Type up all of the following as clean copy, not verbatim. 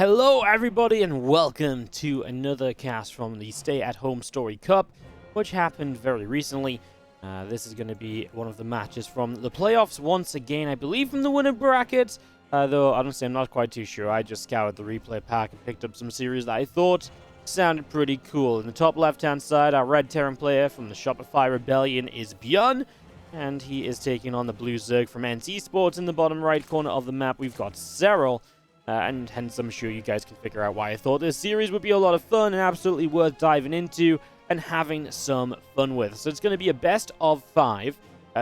Hello everybody and welcome to another cast from the Stay At HomeStory Cup, which happened very recently. This is going to be one of the matches from the playoffs once again, I believe from the winner bracket. Though, honestly, I'm not quite too sure. I just scoured the replay pack and picked up some series that I thought sounded pretty cool. In the top left-hand side, our red Terran player from the Shopify Rebellion is ByuN, and he is taking on the blue Zerg from eSports. In the bottom right corner of the map, we've got Serral. And hence, I'm sure you guys can figure out why I thought this series would be a lot of fun and absolutely worth diving into and having some fun with. So it's going to be a best of 5.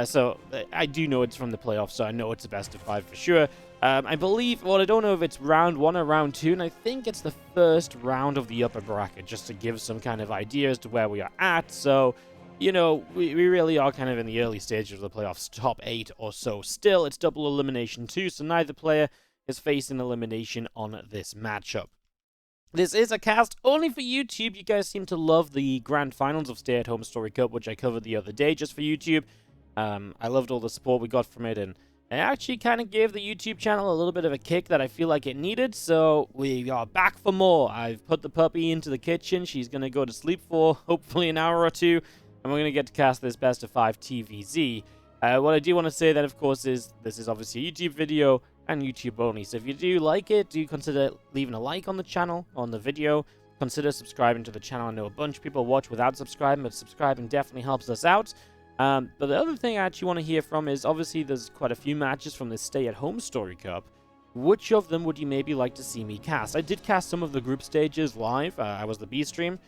So I do know it's from the playoffs, so I know it's a best of 5 for sure. I believe, well, I don't know if it's round 1 or round 2, and I think it's the first round of the upper bracket, just to give some kind of idea as to where we are at. So, you know, we really are kind of in the early stages of the playoffs, top 8 or so. Still, it's double elimination too, so neither player is facing elimination on this matchup. This is a cast only for YouTube. You guys seem to love the grand finals of Stay At HomeStory Cup, which I covered the other day just for YouTube. I loved all the support we got from it, and it actually kind of gave the YouTube channel a little bit of a kick that I feel like it needed, so we are back for more. I've put the puppy into the kitchen. She's going to go to sleep for hopefully an hour or two, and we're going to get to cast this best of 5 TVZ. What I do want to say then, of course, is this is obviously a YouTube video and YouTube only. So if you do like it, do consider leaving a like on the channel, on the video. Consider subscribing to the channel. I know a bunch of people watch without subscribing, but subscribing definitely helps us out. But the other thing I actually want to hear from is, obviously, there's quite a few matches from the Stay At HomeStory Cup. Which of them would you maybe like to see me cast? I did cast some of the group stages live. I was the B stream.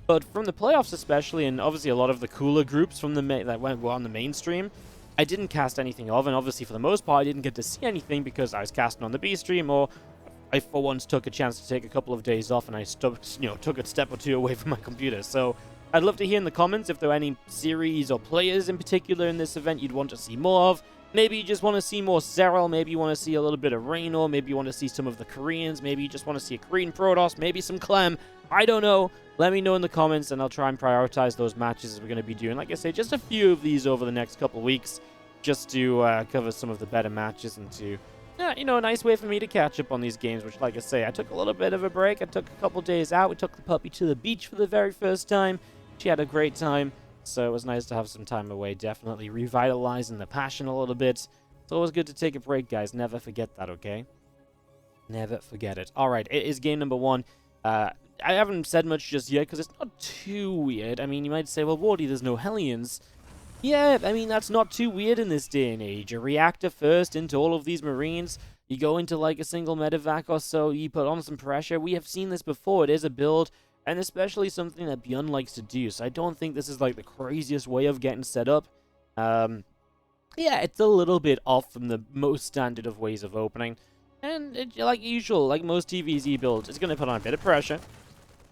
But from the playoffs especially, and obviously a lot of the cooler groups from the that were on the mainstream, I didn't cast anything of, and obviously for the most part I didn't get to see anything because I was casting on the B stream, or I for once took a chance to take a couple of days off and I took a step or two away from my computer. So I'd love to hear in the comments if there are any series or players in particular in this event you'd want to see more of. Maybe you just want to see more Serral, maybe you want to see a little bit of Raynor, maybe you want to see some of the Koreans, maybe you just want to see a Korean Protoss, maybe some Clem. I don't know. Let me know in the comments and I'll try and prioritize those matches as we're going to be doing. Like I say, just a few of these over the next couple of weeks, just to cover some of the better matches and to, you know, a nice way for me to catch up on these games, which, like I say, I took a little bit of a break. I took a couple days out. We took the puppy to the beach for the very first time. She had a great time, so it was nice to have some time away, definitely revitalizing the passion a little bit. It's always good to take a break, guys. Never forget that, okay? Never forget it. All right, it is game number 1. I haven't said much just yet because it's not too weird. I mean, you might say, well, Wardy, there's no Hellions. Yeah, I mean, that's not too weird in this day and age. A reactor first into all of these Marines. You go into like a single medevac or so, you put on some pressure. We have seen this before. It is a build, and especially something that ByuN likes to do. So I don't think this is like the craziest way of getting set up. Yeah, it's a little bit off from the most standard of ways of opening. And like usual, like most TVZ builds, it's going to put on a bit of pressure.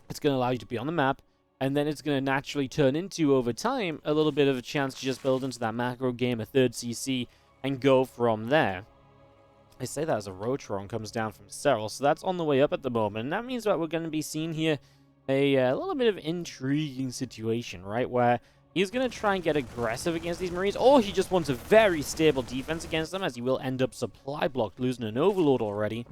It's going to allow you to be on the map. And then it's going to naturally turn into, over time, a little bit of a chance to just build into that macro game, a third CC, and go from there. I say that as a Rotron comes down from Serral, so that's on the way up at the moment. And that means that we're going to be seeing here a little bit of intriguing situation, right? Where he's going to try and get aggressive against these Marines, or he just wants a very stable defense against them, as he will end up supply blocked, losing an Overlord already.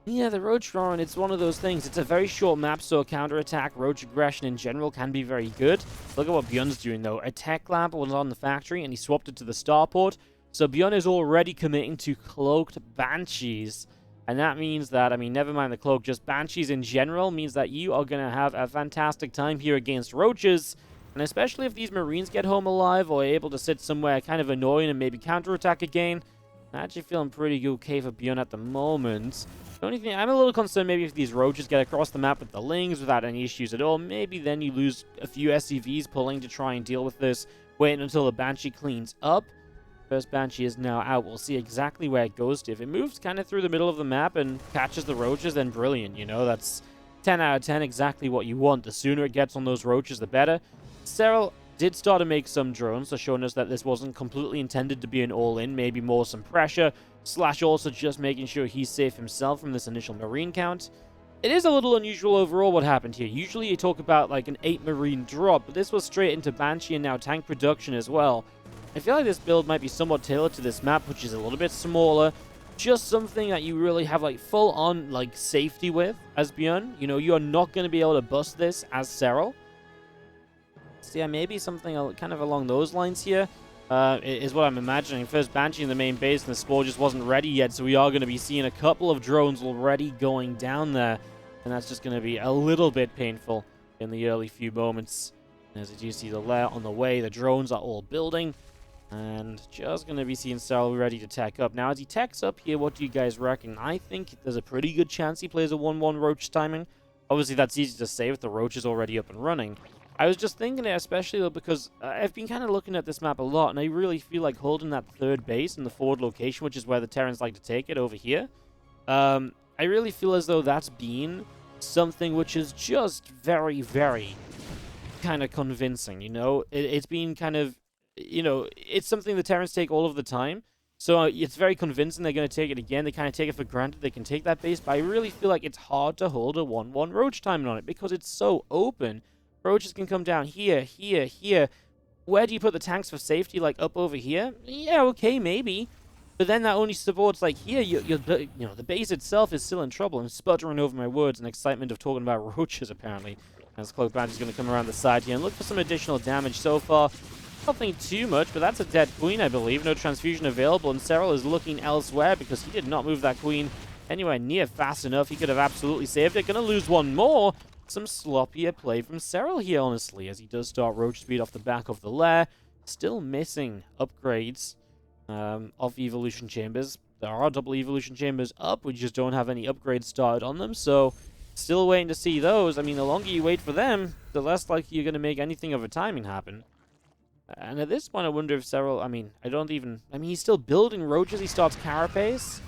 Yeah, the Rotron, it's one of those things. It's a very short map, so counterattack, roach aggression in general can be very good. Look at what ByuN's doing, though. A tech lab was on the factory, and he swapped it to the starport. So ByuN is already committing to cloaked Banshees. And that means that, I mean, never mind the cloak, just Banshees in general means that you are going to have a fantastic time here against roaches. And especially if these Marines get home alive or able to sit somewhere kind of annoying and maybe counterattack again. I'm actually feeling pretty okay for ByuN at the moment. The only thing, I'm a little concerned maybe if these roaches get across the map with the lings without any issues at all. Maybe then you lose a few SCVs pulling to try and deal with this. Waiting until the Banshee cleans up. First Banshee is now out. We'll see exactly where it goes to. If it moves kind of through the middle of the map and catches the roaches, then brilliant. You know, that's 10 out of 10, exactly what you want. The sooner it gets on those roaches, the better. Serral did start to make some drones, so showing us that this wasn't completely intended to be an all-in, maybe more some pressure, / also just making sure he's safe himself from this initial Marine count. It is a little unusual overall what happened here. Usually you talk about like an 8 Marine drop, but this was straight into Banshee and now tank production as well. I feel like this build might be somewhat tailored to this map, which is a little bit smaller, just something that you really have like full on like safety with as ByuN. You know, you are not going to be able to bust this as Serral. So yeah, maybe something kind of along those lines here is what I'm imagining. First Banshee in the main base, and the Spore just wasn't ready yet, so we are going to be seeing a couple of drones already going down there, and that's just going to be a little bit painful in the early few moments. As you do see the lair on the way, the drones are all building, and just going to be seeing Serral ready to tech up. Now, as he techs up here, what do you guys reckon? I think there's a pretty good chance he plays a 1-1 Roach timing. Obviously, that's easy to say if the Roach is already up and running. I was just thinking it, especially though, because I've been kind of looking at this map a lot, and I really feel like holding that third base in the forward location, which is where the Terrans like to take it over here. I really feel as though that's been something which is just very, very kind of convincing, you know? It's been kind of, you know, it's something the Terrans take all of the time. So it's very convincing they're going to take it again. They kind of take it for granted they can take that base, but I really feel like it's hard to hold a 1-1 Roach timing on it because it's so open. Roaches can come down here, here, here. Where do you put the tanks for safety? Like up over here? Yeah, okay, maybe. But then that only supports like here. You know, the base itself is still in trouble. I'm sputtering over my words in excitement of talking about roaches, apparently. As Cloak Badger's going to come around the side here and look for some additional damage so far. Nothing too much, but that's a dead queen, I believe. No transfusion available, and Serral is looking elsewhere because he did not move that queen anywhere near fast enough. He could have absolutely saved it. Going to lose one more. Some sloppier play from Serral here, honestly, as he does start Roach speed off the back of the lair. Still missing upgrades of evolution chambers. There are double evolution chambers up. We just don't have any upgrades started on them, so still waiting to see those. I mean, the longer you wait for them, the less likely you're going to make anything of a timing happen. And at this point, I wonder if Serral, I mean, he's still building Roaches. He starts Carapace.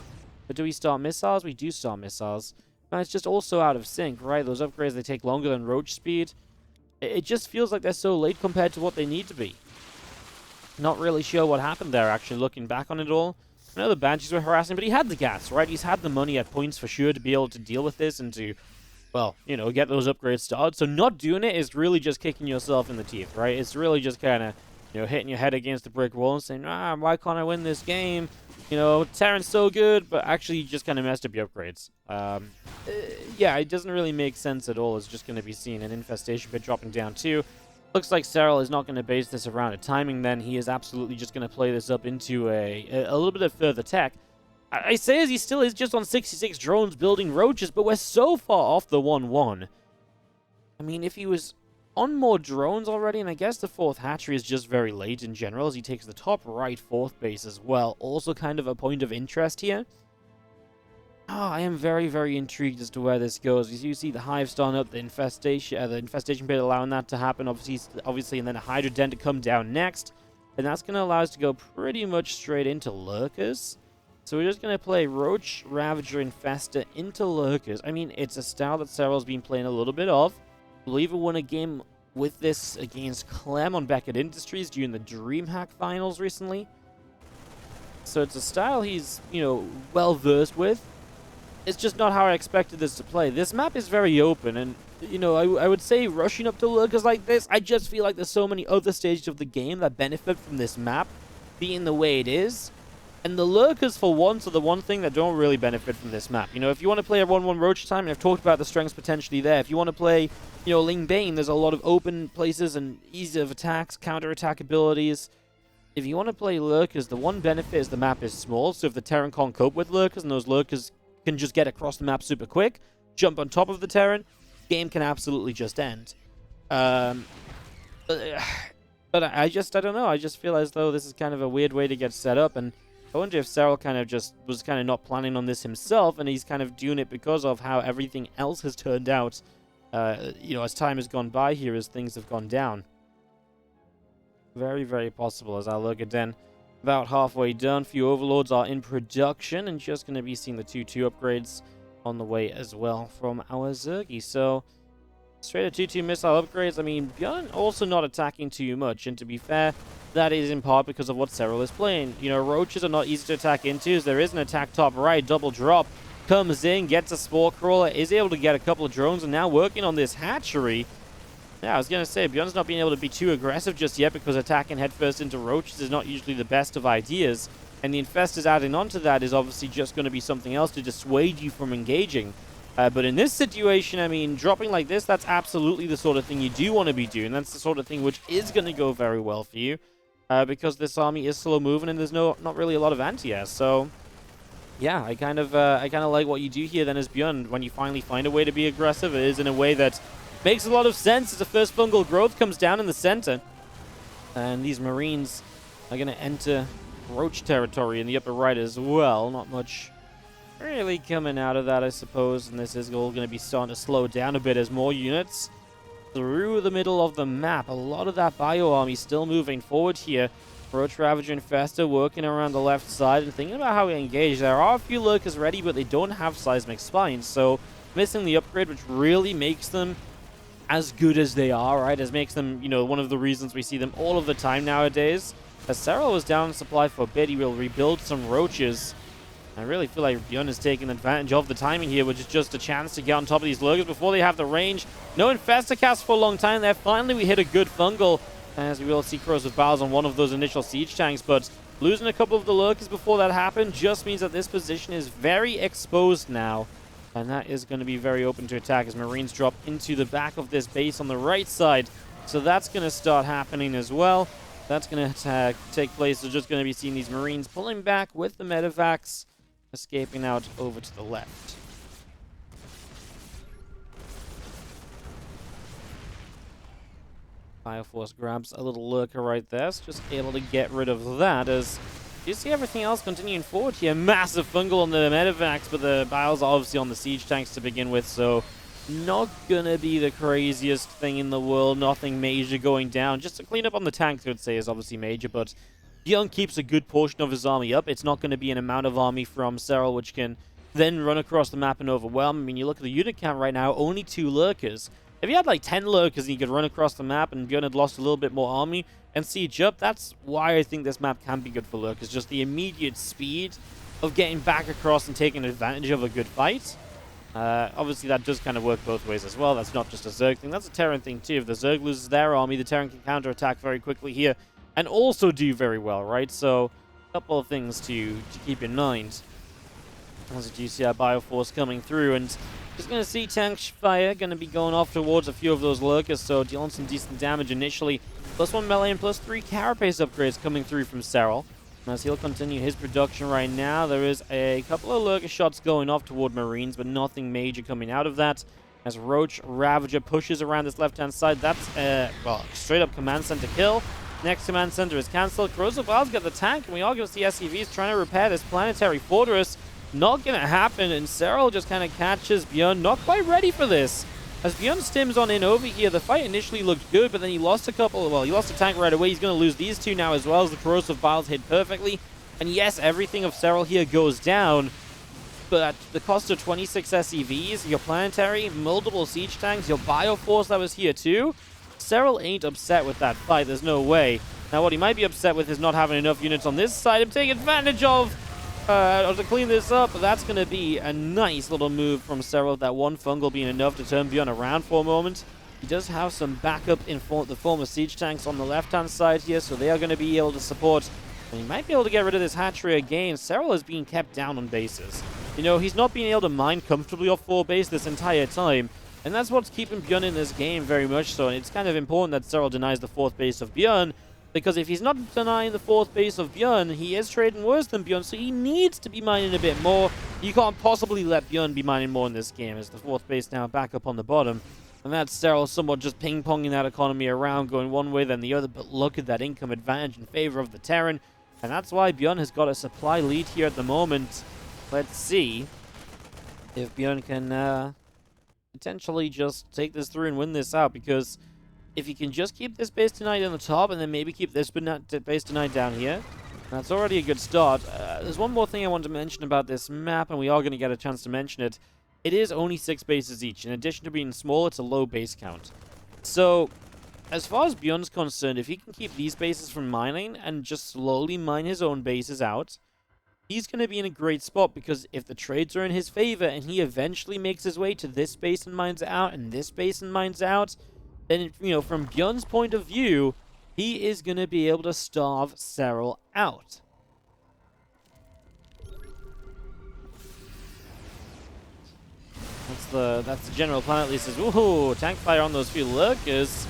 But do we start missiles? We do start missiles. And it's just also out of sync, right? Those upgrades, they take longer than Roach speed. It just feels like they're so late compared to what they need to be. Not really sure what happened there, actually, looking back on it all. I know the Banshees were harassing, but he had the gas, right? He's had the money at points for sure to be able to deal with this and to, well, you know, get those upgrades started. So not doing it is really just kicking yourself in the teeth, right? It's really just kind of, you know, hitting your head against the brick wall and saying, why can't I win this game? You know, Terran's so good, but actually you just kind of messed up your upgrades. Yeah, it doesn't really make sense at all. It's just going to be seeing an infestation pit dropping down too. Looks like Serral is not going to base this around a timing then. He is absolutely just going to play this up into a little bit of further tech. I say as he still is just on 66 drones building Roaches, but we're so far off the 1-1. I mean, if he was on more drones already, and I guess the fourth hatchery is just very late in general, as he takes the top right fourth base as well. Also kind of a point of interest here. I am very, very intrigued as to where this goes. As you see the hive starting up, the infestation pit allowing that to happen, obviously, and then a Hydra Den to come down next. And that's going to allow us to go pretty much straight into Lurkers. So we're just going to play Roach, Ravager, Infester into Lurkers. I mean, it's a style that Serral's been playing a little bit of. I believe he won a game with this against Clem on Beckett Industries during the DreamHack finals recently. So it's a style he's, you know, well-versed with. It's just not how I expected this to play. This map is very open, and, you know, I would say rushing up to Lurkers like this, I just feel like there's so many other stages of the game that benefit from this map being the way it is. And the Lurkers, for once, are the one thing that don't really benefit from this map. You know, if you want to play a 1-1 Roach time, and I've talked about the strengths potentially there. If you want to play, you know, Ling Bane, there's a lot of open places and ease of attacks, counter-attack abilities. If you want to play Lurkers, the one benefit is the map is small. So if the Terran can't cope with Lurkers, and those Lurkers can just get across the map super quick, jump on top of the Terran, game can absolutely just end. But I don't know. I just feel as though this is kind of a weird way to get set up, and I wonder if Serral kind of just was kind of not planning on this himself, and he's kind of doing it because of how everything else has turned out, you know, as time has gone by here, as things have gone down. Very, very possible, as I look at then. About halfway done. Few Overlords are in production, and just going to be seeing the 2-2 upgrades on the way as well from our Zergy. So, straight at 2-2 missile upgrades. I mean, ByuN also not attacking too much, and to be fair, that is in part because of what Serral is playing. You know, Roaches are not easy to attack into, as there is an attack top right, double drop, comes in, gets a Spore Crawler, is able to get a couple of drones, and now working on this hatchery. Yeah, I was going to say, ByuN's not being able to be too aggressive just yet, because attacking headfirst into Roaches is not usually the best of ideas. And the Infestors adding onto that is obviously just going to be something else to dissuade you from engaging. But in this situation, I mean, dropping like this, that's absolutely the sort of thing you do want to be doing. That's the sort of thing which is going to go very well for you. Because this army is slow moving and there's not really a lot of anti-air. So, yeah, I kind of like what you do here then as ByuN. When you finally find a way to be aggressive, it is in a way that makes a lot of sense as the first fungal growth comes down in the center. And these Marines are going to enter Roach territory in the upper right as well. Not much really coming out of that, I suppose. And this is all going to be starting to slow down a bit as more units through the middle of the map. A lot of that bio army still moving forward here. Roach Ravager Infestor working around the left side and thinking about how we engage. There are a few lurkers ready, but they don't have seismic spines. So missing the upgrade, which really makes them as good as they are, right? As makes them, you know, one of the reasons we see them all of the time nowadays. As Serral was down in supply for a bit, he will rebuild some roaches. I really feel like ByuN is taking advantage of the timing here, which is just a chance to get on top of these lurkers before they have the range. No Infestor cast for a long time there. Finally, we hit a good fungal, as we will see Corrosive Bowels on one of those initial siege tanks, but losing a couple of the lurkers before that happened just means that this position is very exposed now. And that is going to be very open to attack as Marines drop into the back of this base on the right side. So that's going to start happening as well. That's going to take place. We're just going to be seeing these Marines pulling back with the medevacs, escaping out over to the left. Bioforce grabs a little lurker right there. So just able to get rid of that as you see everything else continuing forward here. Massive fungal on the medevacs, but the bios are obviously on the siege tanks to begin with, so not gonna be the craziest thing in the world. Nothing major going down. Just to clean up on the tanks, I would say, is obviously major, but ByuN keeps a good portion of his army up. It's not going to be an amount of army from Serral which can then run across the map and overwhelm. I mean, you look at the unit count right now, only 2 lurkers. If you had like 10 lurkers and you could run across the map and ByuN had lost a little bit more army and siege up, that's why I think this map can be good for lurkers. Just the immediate speed of getting back across and taking advantage of a good fight. Obviously, that does kind of work both ways as well. That's not just a Zerg thing. That's a Terran thing too. If the Zerg loses their army, the Terran can counterattack very quickly here and also do very well, right? So, a couple of things to keep in mind. As you see our Bioforce coming through, and just going to see tank fire going to be going off towards a few of those lurkers, so dealing some decent damage initially. +1 melee and +3 carapace upgrades coming through from Serral. As he'll continue his production right now, there is a couple of lurker shots going off toward Marines, but nothing major coming out of that. As Roach Ravager pushes around this left-hand side, that's well, straight-up command center kill. Next command center is cancelled. Corrosive Bowels get the tank, and we are going to see SCVs trying to repair this planetary fortress. Not going to happen, and Serral just kind of catches ByuN. Not quite ready for this. As ByuN stims on in over here, the fight initially looked good, but then he lost a couple. Well, he lost a tank right away. He's going to lose these two now as well, as the Corrosive Bowels hit perfectly. And yes, everything of Serral here goes down, but at the cost of 26 SCVs, your planetary, multiple siege tanks, your Bioforce that was here too. Serral ain't upset with that fight. There's no way. Now, what he might be upset with is not having enough units on this side to take advantage of to clean this up. But that's going to be a nice little move from Serral. That one fungal being enough to turn ByuN around for a moment. He does have some backup in the form of siege tanks on the left-hand side here, so they are going to be able to support. And he might be able to get rid of this hatchery again. Serral is being kept down on bases. You know, he's not being able to mine comfortably off 4 base this entire time. And that's what's keeping ByuN in this game very much so. And it's kind of important that Serral denies the 4th base of ByuN, because if he's not denying the 4th base of ByuN, he is trading worse than ByuN, so he needs to be mining a bit more. You can't possibly let ByuN be mining more in this game, as the 4th base now back up on the bottom. And that's Serral somewhat just ping-ponging that economy around, going one way then the other, but look at that income advantage in favor of the Terran. And that's why ByuN has got a supply lead here at the moment. Let's see if ByuN can potentially just take this through and win this out, because if you can just keep this base tonight on the top and then maybe keep this base tonight down here, that's already a good start. There's one more thing I want to mention about this map, and we are going to get a chance to mention it. It is only 6 bases each. In addition to being small, it's a low base count. So, as far as ByuN's concerned, if he can keep these bases from mining and just slowly mine his own bases out, he's going to be in a great spot, because if the trades are in his favor and he eventually makes his way to this base and mines out and this base and mines out, then, you know, from ByuN's point of view, he is going to be able to starve Serral out. That's the general plan at least. Says, ooh, tank fire on those few lurkers.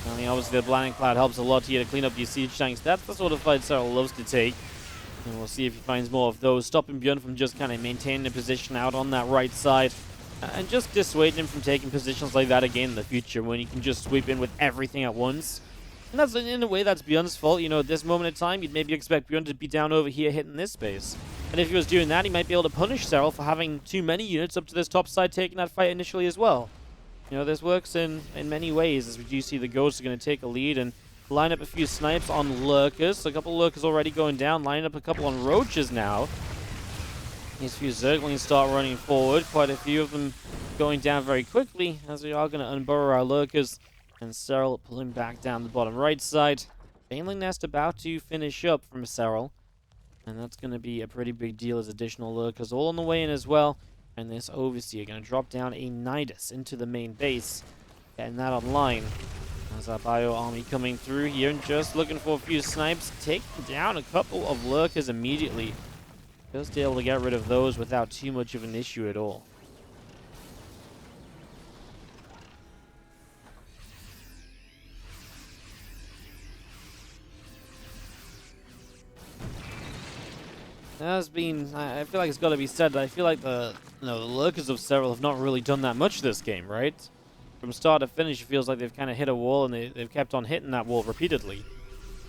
I mean, obviously the blinding cloud helps a lot here to clean up these siege tanks. That's the sort of fight Serral loves to take. And we'll see if he finds more of those, stopping ByuN from just kind of maintaining a position out on that right side. And just dissuading him from taking positions like that again in the future when he can just sweep in with everything at once. And that's, in a way, that's ByuN's fault. You know, at this moment in time, you'd maybe expect ByuN to be down over here hitting this space. And if he was doing that, he might be able to punish Serral for having too many units up to this top side taking that fight initially as well. You know, this works in many ways, as we do see the Ghosts are going to take a lead and line up a few snipes on lurkers. So a couple of lurkers already going down, line up a couple on roaches now. These few Zerglings start running forward, quite a few of them going down very quickly, as we are going to unburrow our lurkers. And Serral pulling back down the bottom right side. Baneling Nest about to finish up from Serral. And that's going to be a pretty big deal as additional lurkers all on the way in as well. And this Overseer going to drop down a Nidus into the main base. Getting that online. As our Bio army coming through here and just looking for a few snipes. Taking down a couple of lurkers immediately. Just able to get rid of those without too much of an issue at all. Has been, I feel like it's got to be said that I feel like the lurkers of Serral have not really done that much this game, right? From start to finish, it feels like they've kind of hit a wall and they've kept on hitting that wall repeatedly.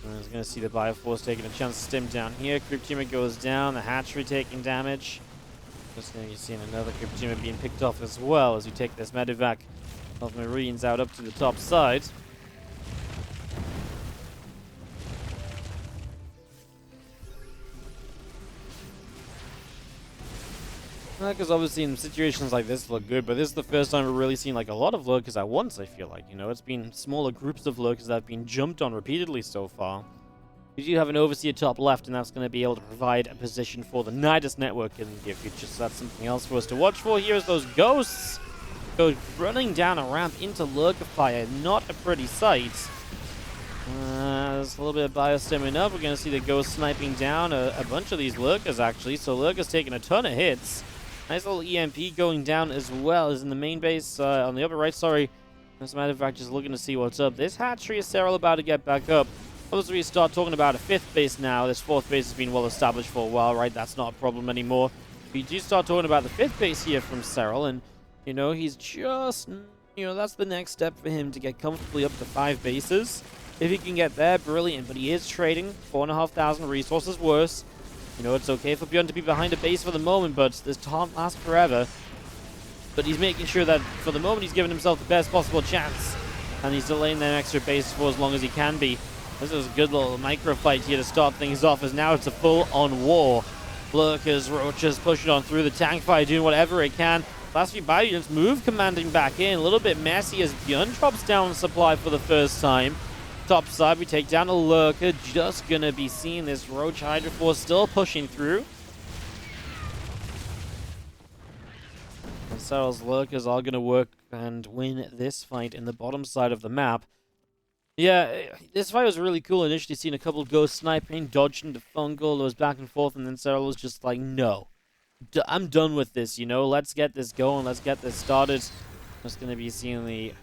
And I was going to see the Bioforce taking a chance to stim down here. Creep Teamer goes down, the hatchery taking damage. Just now you're seeing another Creep Teamer being picked off as well as we take this medevac of Marines out up to the top side. Because obviously in situations like this look good, but this is the first time we're really seeing like a lot of lurkers at once, I feel like. You know, it's been smaller groups of lurkers that have been jumped on repeatedly so far. We do have an Overseer top left, and that's going to be able to provide a position for the Nidus network in the near future, so that's something else for us to watch for. Here as those Ghosts go running down a ramp into lurker fire. Not a pretty sight. There's a little bit of bio stimming up. We're going to see the Ghost sniping down a bunch of these lurkers, actually, so lurkers taking a ton of hits. Nice little EMP going down as well as in the main base on the upper right, sorry. As a matter of fact, just looking to see what's up. This hatchery is Serral about to get back up. Obviously, we start talking about a fifth base now. This fourth base has been well established for a while, right? That's not a problem anymore. We do start talking about the fifth base here from Serral, and, you know, he's just, you know, that's the next step for him to get comfortably up to 5 bases. If he can get there, brilliant, but he is trading 4,500 resources worse. You know, it's okay for ByuN to be behind a base for the moment, but this can't last forever. But he's making sure that, for the moment, he's giving himself the best possible chance. And he's delaying that extra base for as long as he can be. This is a good little micro fight here to start things off, as now it's a full-on war. Lurkers, roaches pushing on through the tank fire, doing whatever it can. Last few bio units move commanding back in. A little bit messy as ByuN drops down supply for the first time. Top side, we take down a lurker. Just gonna be seeing this Roach Hydra Force still pushing through. And Serral's lurkers are gonna work and win this fight in the bottom side of the map. Yeah, this fight was really cool. Initially seeing a couple of Ghost sniping, dodging the Fungal. It was back and forth, and then Serral was just like, no. I'm done with this, you know? Let's get this going. Let's get this started. Just gonna be seeing the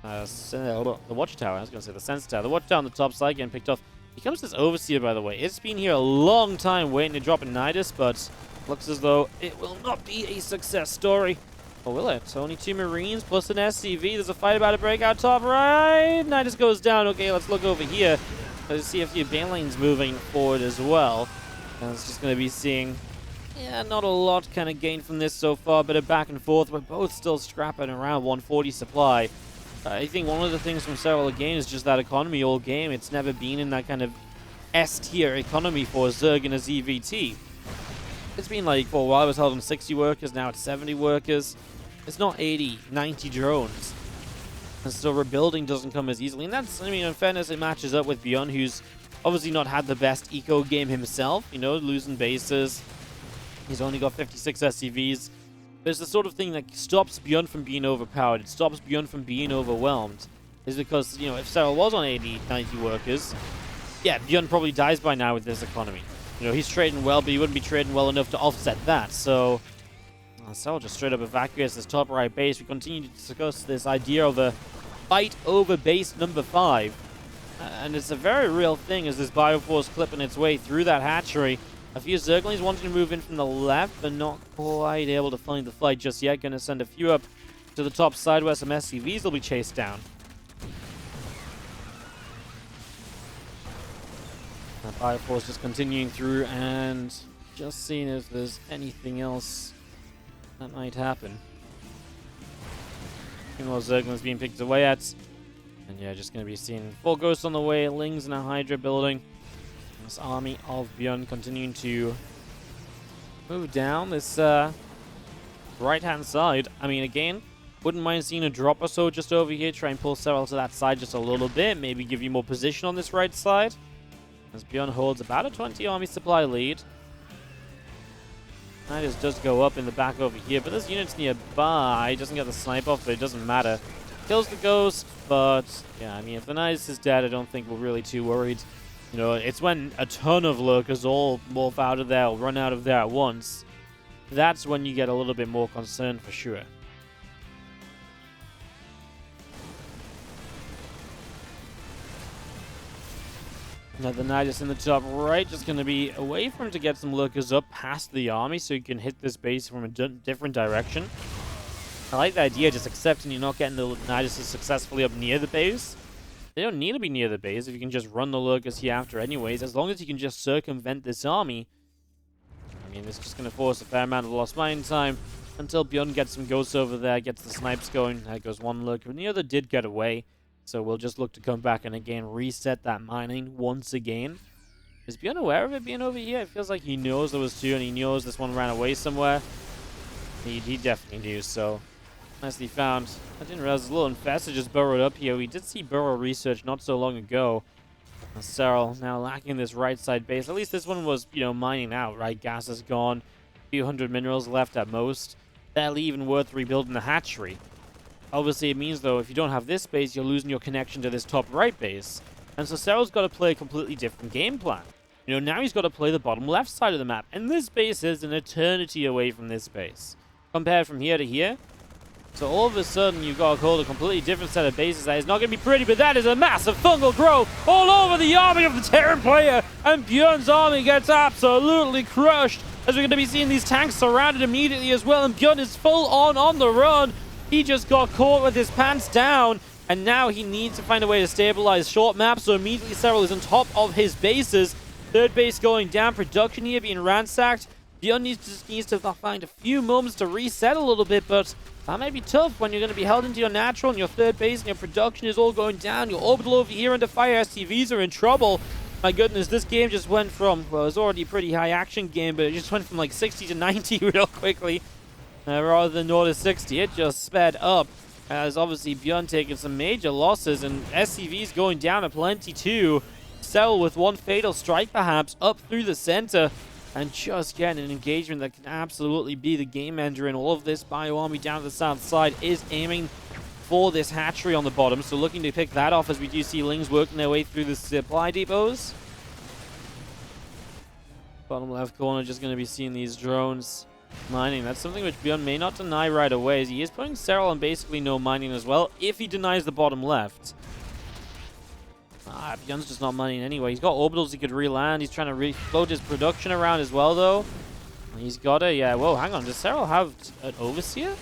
Watchtower, I was going to say the Sense Tower. The Watchtower on the top side getting picked off. Here comes this Overseer, by the way. It's been here a long time waiting to drop a Nidus, but looks as though it will not be a success story. Or will it? Only 2 Marines plus an SCV. There's a fight about to break out top right. Nidus goes down. Okay, let's look over here. Let's see a few Banelings moving forward as well. And it's just going to be seeing, yeah, not a lot kind of gained from this so far. Bit of back and forth. We're both still scrapping around 140 supply. I think one of the things from Serral again is just that economy all game. It's never been in that kind of S-tier economy for Zerg and a ZvT. It's been like, for a while it was held on 60 workers, now it's 70 workers. It's not 80, 90 drones. And so rebuilding doesn't come as easily. And that's, I mean, in fairness, it matches up with ByuN, who's obviously not had the best eco game himself, you know, losing bases. He's only got 56 SCVs. There's the sort of thing that stops ByuN from being overpowered. It stops ByuN from being overwhelmed. Is because, you know, if Serral was on 80, 90 workers, yeah, ByuN probably dies by now with this economy. You know, he's trading well, but he wouldn't be trading well enough to offset that. So, Serral just straight up evacuates this top right base. We continue to discuss this idea of a fight over base number 5. And it's a very real thing as this Bioforce clipping its way through that hatchery. A few Zerglings wanting to move in from the left, but not quite able to find the fight just yet. Going to send a few up to the top side where some SCVs will be chased down. That Bioforce just continuing through and just seeing if there's anything else that might happen. A few more Zerglings being picked away at. And yeah, just going to be seeing 4 ghosts on the way, Lings in a Hydra building. This army of ByuN continuing to move down this right-hand side. I mean, again, wouldn't mind seeing a drop or so just over here. Try and pull Serral to that side just a little bit. Maybe give you more position on this right side. As ByuN holds about a 20 army supply lead. Nidus does go up in the back over here, but there's units nearby. He doesn't get the snipe off, but it doesn't matter. Kills the ghost, but yeah, I mean, if the Nidus is dead, I don't think we're really too worried. You know, it's when a ton of lurkers all morph out of there or run out of there at once. That's when you get a little bit more concerned for sure. Now the Nidus in the top right, just going to be away from him to get some lurkers up past the army so you can hit this base from a different direction. I like the idea, just accepting you're not getting the Nidus successfully up near the base. They don't need to be near the base if you can just run the lurkers here after anyways. As long as you can just circumvent this army. I mean, it's just going to force a fair amount of lost mine time until ByuN gets some ghosts over there, gets the snipes going. There goes one lurker, and the other did get away. So we'll just look to come back and again reset that mining once again. Is ByuN aware of it being over here? It feels like he knows there was 2 and he knows this one ran away somewhere. He definitely knew, so nicely found. I didn't realize a little infested just burrowed up here. We did see burrow research not so long ago. Serral now lacking this right side base. At least this one was, you know, mining out, right? Gas is gone. A few hundred minerals left at most. Barely even worth rebuilding the hatchery. Obviously, it means, though, if you don't have this base, you're losing your connection to this top right base. And so Serral's got to play a completely different game plan. You know, now he's got to play the bottom left side of the map. And this base is an eternity away from this base. Compared from here to here. So all of a sudden, you've got to hold a completely different set of bases. That is not going to be pretty, but that is a massive fungal growth all over the army of the Terran player. And ByuN's army gets absolutely crushed. As we're going to be seeing these tanks surrounded immediately as well. And ByuN is full on the run. He just got caught with his pants down. And now he needs to find a way to stabilize short map. So immediately Serral is on top of his bases. Third base going down. Production here being ransacked. ByuN needs to find a few moments to reset a little bit, but that may be tough when you're going to be held into your natural and your third base and your production is all going down. Your orbital over here under fire. SCVs are in trouble. My goodness, this game just went from, well, it was already a pretty high action game, but it just went from like 60 to 90 real quickly. Rather than 0 to 60, it just sped up. As obviously ByuN taking some major losses and SCVs going down aplenty too. Serral with one fatal strike perhaps up through the center. And just getting an engagement that can absolutely be the game ender in all of this. Bio army down to the south side is aiming for this hatchery on the bottom. So looking to pick that off as we do see Lings working their way through the supply depots. Bottom left corner just going to be seeing these drones mining. That's something which ByuN may not deny right away, as he is putting Serral on basically no mining as well if he denies the bottom left. ByuN's just not mining anyway. He's got orbitals he could re-land. He's trying to refloat his production around as well, though. He's got a... yeah, whoa, hang on. Does Serral have an Overseer?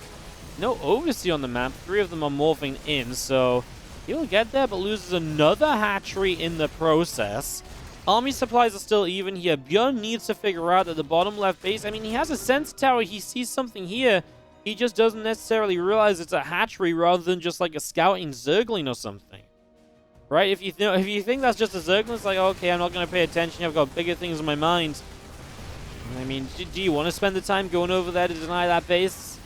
No Overseer on the map. 3 of them are morphing in, so he'll get there, but loses another hatchery in the process. Army supplies are still even here. ByuN needs to figure out that the bottom left base... I mean, he has a sense tower. He sees something here. He just doesn't necessarily realize it's a hatchery rather than just like a scouting Zergling or something. Right? If you think that's just a Zergling, it's like, okay, I'm not going to pay attention. I've got bigger things in my mind. I mean, do you want to spend the time going over there to deny that base?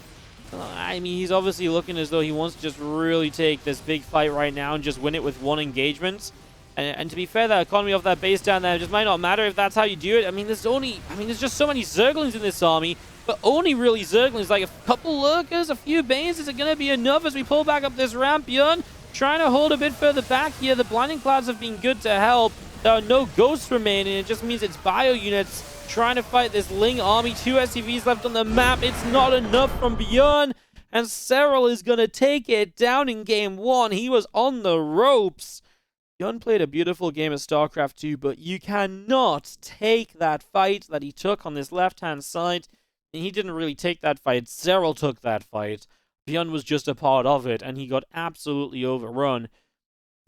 I mean, he's obviously looking as though he wants to just really take this big fight right now and just win it with one engagement. And to be fair, that economy of that base down there just might not matter if that's how you do it. I mean, there's just so many Zerglings in this army, but only really Zerglings. Like a couple lurkers, a few bases are going to be enough as we pull back up this ramp. ByuN trying to hold a bit further back here. The blinding clouds have been good to help. There are no ghosts remaining. It just means it's bio units trying to fight this Ling army. 2 SCVs left on the map. It's not enough from ByuN. And Serral is going to take it down in game 1. He was on the ropes. ByuN played a beautiful game of StarCraft 2, but you cannot take that fight that he took on this left-hand side. And he didn't really take that fight. Serral took that fight. ByuN was just a part of it, and he got absolutely overrun.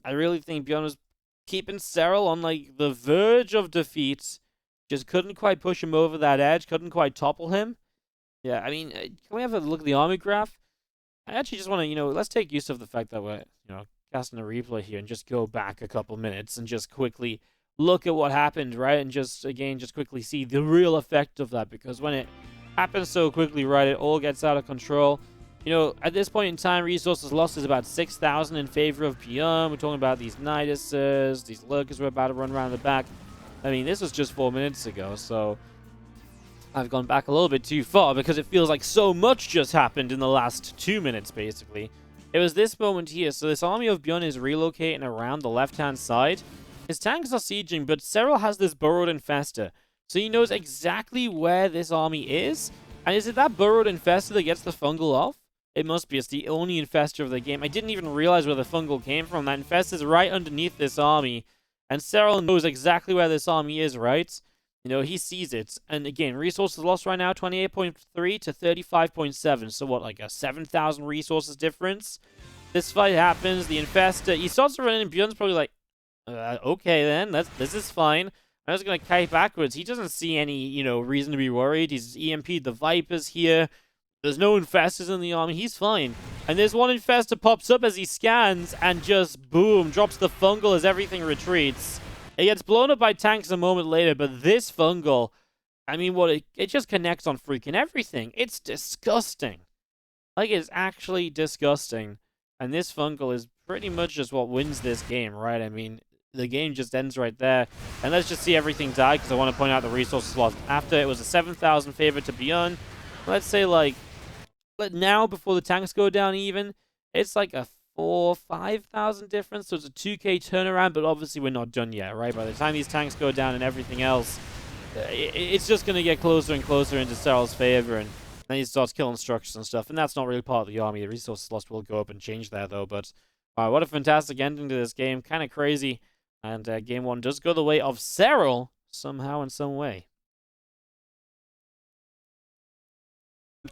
I really think ByuN was keeping Serral on like the verge of defeat. Just couldn't quite push him over that edge. Couldn't quite topple him. Yeah, I mean, can we have a look at the army graph? I actually just want to, let's take use of the fact that we're, casting a replay here and just go back a couple minutes and just quickly look at what happened, right? And just quickly see the real effect of that, because when it happens so quickly, right, it all gets out of control. At this point in time, resources lost is about 6,000 in favor of ByuN. We're talking about these Niduses, these Lurkers were about to run around the back. I mean, this was just 4 minutes ago, so I've gone back a little bit too far because it feels like so much just happened in the last 2 minutes, basically. It was this moment here. So this army of ByuN is relocating around the left-hand side. His tanks are sieging, but Serral has this burrowed infestor. So he knows exactly where this army is. And is it that burrowed infestor that gets the fungal off? It must be. It's the only infestor of the game. I didn't even realize where the fungal came from. That infestor is right underneath this army. And Serral knows exactly where this army is, right? He sees it. And again, resources lost right now, 28.3 to 35.7. So what, like a 7,000 resources difference? This fight happens. The infestor, he starts to run in. ByuN's probably like, okay then, this is fine. I'm just going to kite backwards. He doesn't see any, reason to be worried. He's EMP'd the Vipers here. There's no infestors in the army. He's fine. And there's one infestor pops up as he scans and just, boom, drops the fungal as everything retreats. It gets blown up by tanks a moment later, but this fungal, I mean, it just connects on freaking everything. It's disgusting. Like, it's actually disgusting. And this fungal is pretty much just what wins this game, right? I mean, the game just ends right there. And let's just see everything die, because I want to point out the resources lost. After it was a 7,000 favor to ByuN. Let's say, but now, before the tanks go down even, it's like a 4,000-5,000 difference, so it's a 2k turnaround, but obviously we're not done yet, right? By the time these tanks go down and everything else, it's just going to get closer and closer into Serral's favor, and then he starts killing structures and stuff, and that's not really part of the army. The resources lost will go up and change there, though, but what a fantastic ending to this game. Kind of crazy, and game 1 does go the way of Serral, somehow in some way.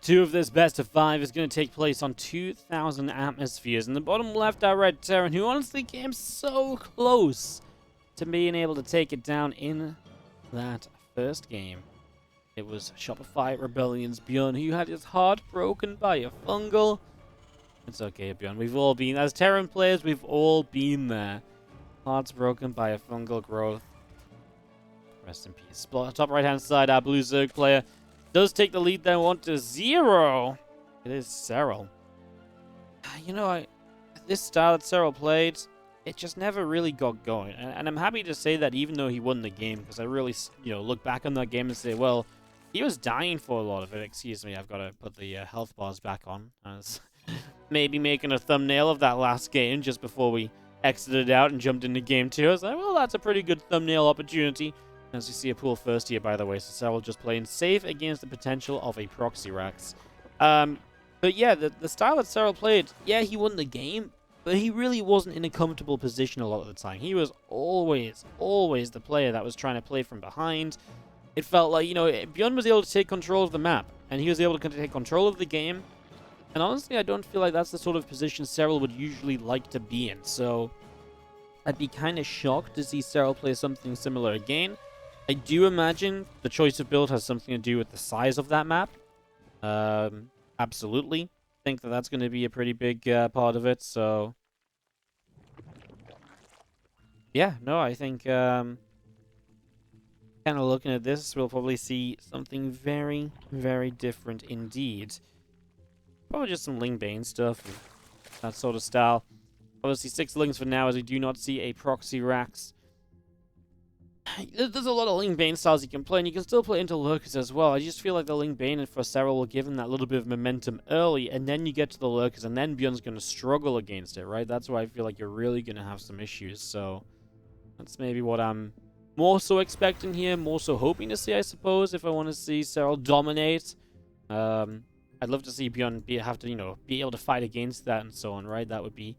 2 of this best of 5 is going to take place on 2,000 atmospheres. In the bottom left, I read Terran, who honestly came so close to being able to take it down in that first game. It was Shopify Rebellion's ByuN, who had his heart broken by a fungal. It's okay, ByuN. We've all been, as Terran players, we've all been there. Hearts broken by a fungal growth. Rest in peace. Top right-hand side, our blue Zerg player does take the lead there 1-0. It is Serral. This style that Serral played, it just never really got going. And I'm happy to say that even though he won the game, because I really, look back on that game and say, well, he was dying for a lot of it. Excuse me, I've got to put the health bars back on. I was maybe making a thumbnail of that last game just before we exited out and jumped into game 2. I was like, well, that's a pretty good thumbnail opportunity. As you see a pool first here, by the way, so Serral just playing safe against the potential of a proxy Rax. But yeah, the style that Serral played, yeah, he won the game, but he really wasn't in a comfortable position a lot of the time. He was always the player that was trying to play from behind. It felt like, ByuN was able to take control of the map, and he was able to take control of the game. And honestly, I don't feel like that's the sort of position Serral would usually like to be in. So I'd be kind of shocked to see Serral play something similar again. I do imagine the choice of build has something to do with the size of that map. Absolutely. I think that that's going to be a pretty big part of it, so... Yeah, no, I think... kind of looking at this, we'll probably see something very, very different indeed. Probably just some Ling Bane stuff, that sort of style. Obviously 6 Lings for now, as we do not see a proxy Rax. There's a lot of Ling Bane styles you can play, and you can still play into Lurkers as well. I just feel like the Ling Bane for Serral will give him that little bit of momentum early, and then you get to the Lurkers, and then ByuN's going to struggle against it, right? That's why I feel like you're really going to have some issues, so that's maybe what I'm more so expecting here, more so hoping to see, I suppose, if I want to see Serral dominate. I'd love to see ByuN have to, be able to fight against that and so on, right? That would be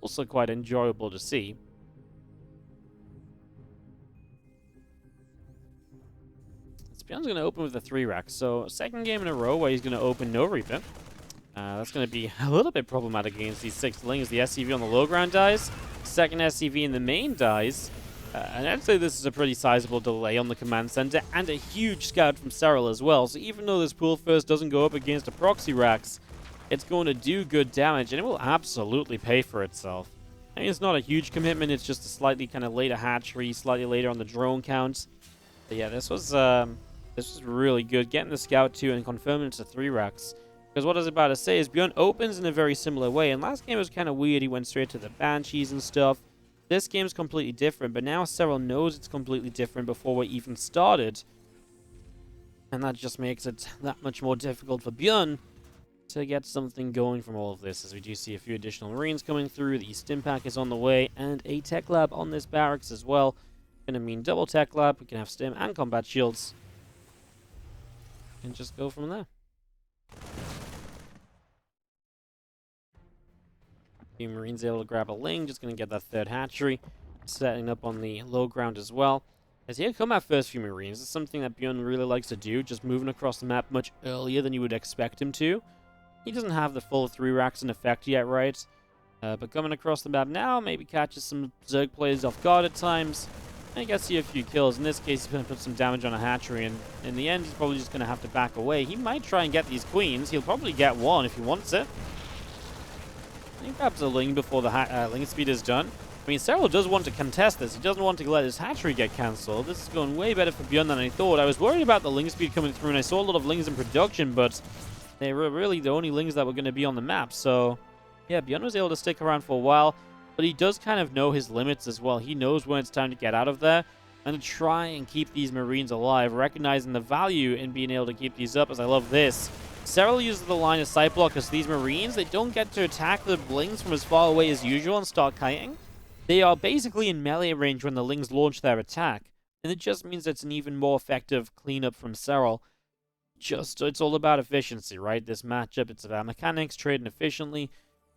also quite enjoyable to see. ByuN's going to open with a 3-rack, so second game in a row where he's going to open no Reaper. That's going to be a little bit problematic against these 6 Lings. The SCV on the low ground dies, second SCV in the main dies, and I'd say this is a pretty sizable delay on the command center, and a huge scout from Serral as well, so even though this pool first doesn't go up against a proxy racks, it's going to do good damage, and it will absolutely pay for itself. I mean, it's not a huge commitment, it's just a slightly kind of later hatchery, slightly later on the drone count. But yeah, this was really good, getting the scout too and confirming it's a 3-racks. Because what I was about to say is ByuN opens in a very similar way, and last game was kind of weird, he went straight to the Banshees and stuff. This game's completely different, but now Serral knows it's completely different before we even started. And that just makes it that much more difficult for ByuN to get something going from all of this, as we do see a few additional Marines coming through, the Stim Pack is on the way, and a Tech Lab on this barracks as well. Gonna mean double Tech Lab, we can have Stim and Combat Shields. And just go from there. Few Marines able to grab a Ling, just going to get that 3rd hatchery. Setting up on the low ground as well. As here come our first few Marines, it's something that ByuN really likes to do, just moving across the map much earlier than you would expect him to. He doesn't have the full 3-racks in effect yet, right? But coming across the map now, maybe catches some Zerg players off guard at times. And gets you a few kills. In this case, he's going to put some damage on a hatchery, and in the end, he's probably just going to have to back away. He might try and get these queens. He'll probably get one if he wants it. He grabs a Ling before the Ling speed is done. I mean, Serral does want to contest this. He doesn't want to let his hatchery get cancelled. This is going way better for ByuN than I thought. I was worried about the Ling speed coming through, and I saw a lot of Lings in production, but they were really the only Lings that were going to be on the map. So, yeah, ByuN was able to stick around for a while, but he does kind of know his limits as well. He knows when it's time to get out of there and to try and keep these Marines alive, recognizing the value in being able to keep these up, as I love this. Serral uses the line of sight block because these Marines, they don't get to attack the Lings from as far away as usual and start kiting. They are basically in melee range when the Lings launch their attack, and it just means it's an even more effective cleanup from Serral. It's all about efficiency, right? This matchup, it's about mechanics, trading efficiently,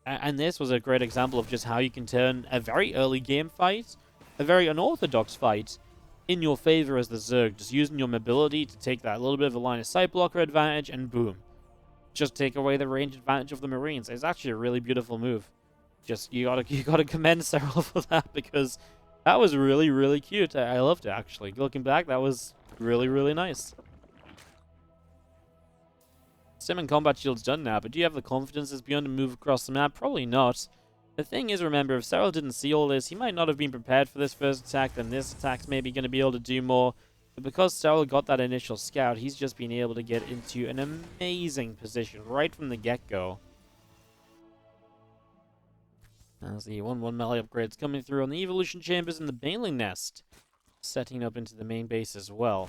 and this was a great example of just how you can turn a very early game fight, a very unorthodox fight, in your favor as the Zerg, just using your mobility to take that little bit of a line of sight blocker advantage, and boom. Just take away the range advantage of the Marines. It's actually a really beautiful move. Just, you gotta commend Serral for that, because that was really, really cute. I loved it, actually. Looking back, that was really, really nice. Sim and combat shield's done now, but do you have the confidence as ByuN to move across the map? Probably not. The thing is, remember, if Serral didn't see all this, he might not have been prepared for this first attack, then this attack's maybe going to be able to do more. But because Serral got that initial scout, he's just been able to get into an amazing position right from the get-go. As the 1-1 melee upgrades coming through on the evolution chambers and the Baneling Nest, setting up into the main base as well.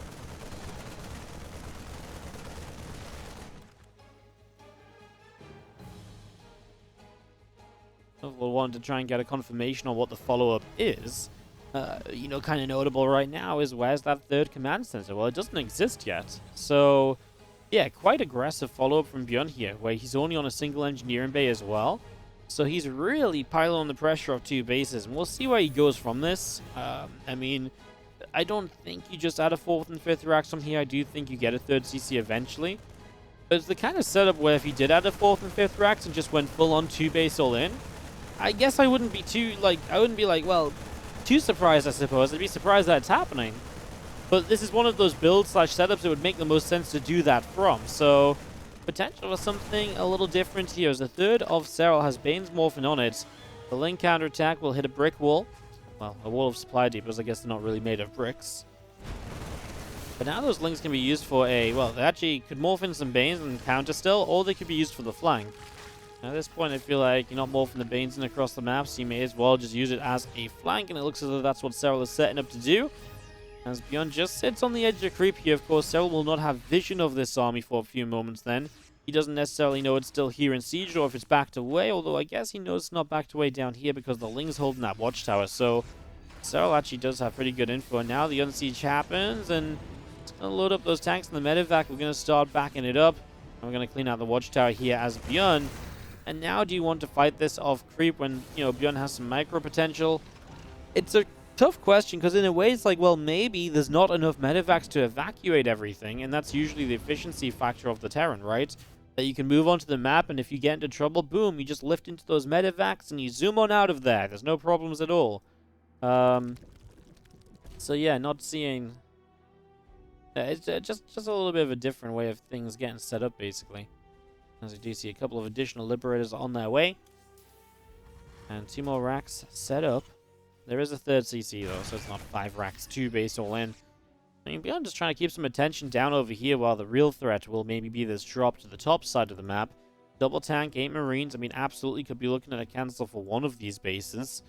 We'll want to try and get a confirmation on what the follow-up is. Kind of notable right now is where's that 3rd command center? Well, it doesn't exist yet. So, yeah, quite aggressive follow-up from ByuN here, where he's only on a single engineering bay as well. So he's really piling on the pressure of 2 bases, and we'll see where he goes from this. I mean, I don't think you just add a 4th and 5th racks from here. I do think you get a 3rd CC eventually. But it's the kind of setup where if he did add a 4th and 5th racks and just went full-on 2 base all in, I guess I wouldn't be too, well, too surprised, I suppose. I'd be surprised that it's happening. But this is one of those build/setups that would make the most sense to do that from. So, potential for something a little different here. As the 3rd of Serral has Bane's Morphin on it, the Ling counterattack will hit a brick wall. Well, a wall of supply depots. I guess they're not really made of bricks. But now those Lings can be used for they actually could morph in some Banes and counter still, or they could be used for the flank. At this point, I feel like you're not morphing the Banes in across the map, so you may as well just use it as a flank, and it looks as though that's what Serral is setting up to do. As ByuN just sits on the edge of creep here, of course, Serral will not have vision of this army for a few moments then. He doesn't necessarily know it's still here in siege, or if it's backed away, although I guess he knows it's not backed away down here because the Ling's holding that watchtower, so Serral actually does have pretty good info, and now the unsiege happens, and it's going to load up those tanks in the medevac. We're going to start backing it up, and we're going to clean out the watchtower here as ByuN. And now do you want to fight this off creep when, you know, ByuN has some micro potential? It's a tough question, because in a way it's like, well, maybe there's not enough medevacs to evacuate everything, and that's usually the efficiency factor of the Terran, right? That you can move onto the map, and if you get into trouble, boom, you just lift into those medevacs and you zoom on out of there. There's no problems at all. So yeah, not seeing... it's just a little bit of a different way of things getting set up, basically. As you do see a couple of additional Liberators on their way. And 2 more racks set up. There is a third CC, though, so it's not 5 racks, 2 base all in. I mean, ByuN just trying to keep some attention down over here, while the real threat will maybe be this drop to the top side of the map. Double tank, 8 Marines. I mean, absolutely could be looking at a cancel for one of these bases.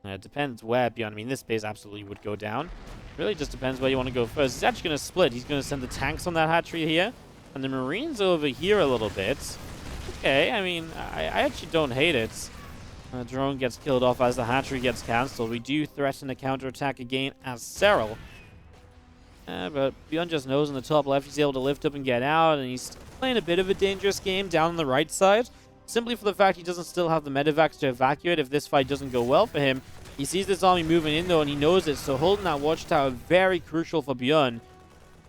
It depends where ByuN. I mean, this base absolutely would go down. Really just depends where you want to go first. He's actually going to split. He's going to send the tanks on that hatchery here. And the Marines over here a little bit. Okay, I mean, I actually don't hate it. Drone gets killed off as the hatchery gets cancelled. We do threaten a counterattack again as Serral. But ByuN just knows on the top left he's able to lift up and get out. And he's playing a bit of a dangerous game down on the right side. Simply for the fact he doesn't still have the medevacs to evacuate if this fight doesn't go well for him. He sees this army moving in, though, and he knows it. So holding that watchtower, very crucial for ByuN.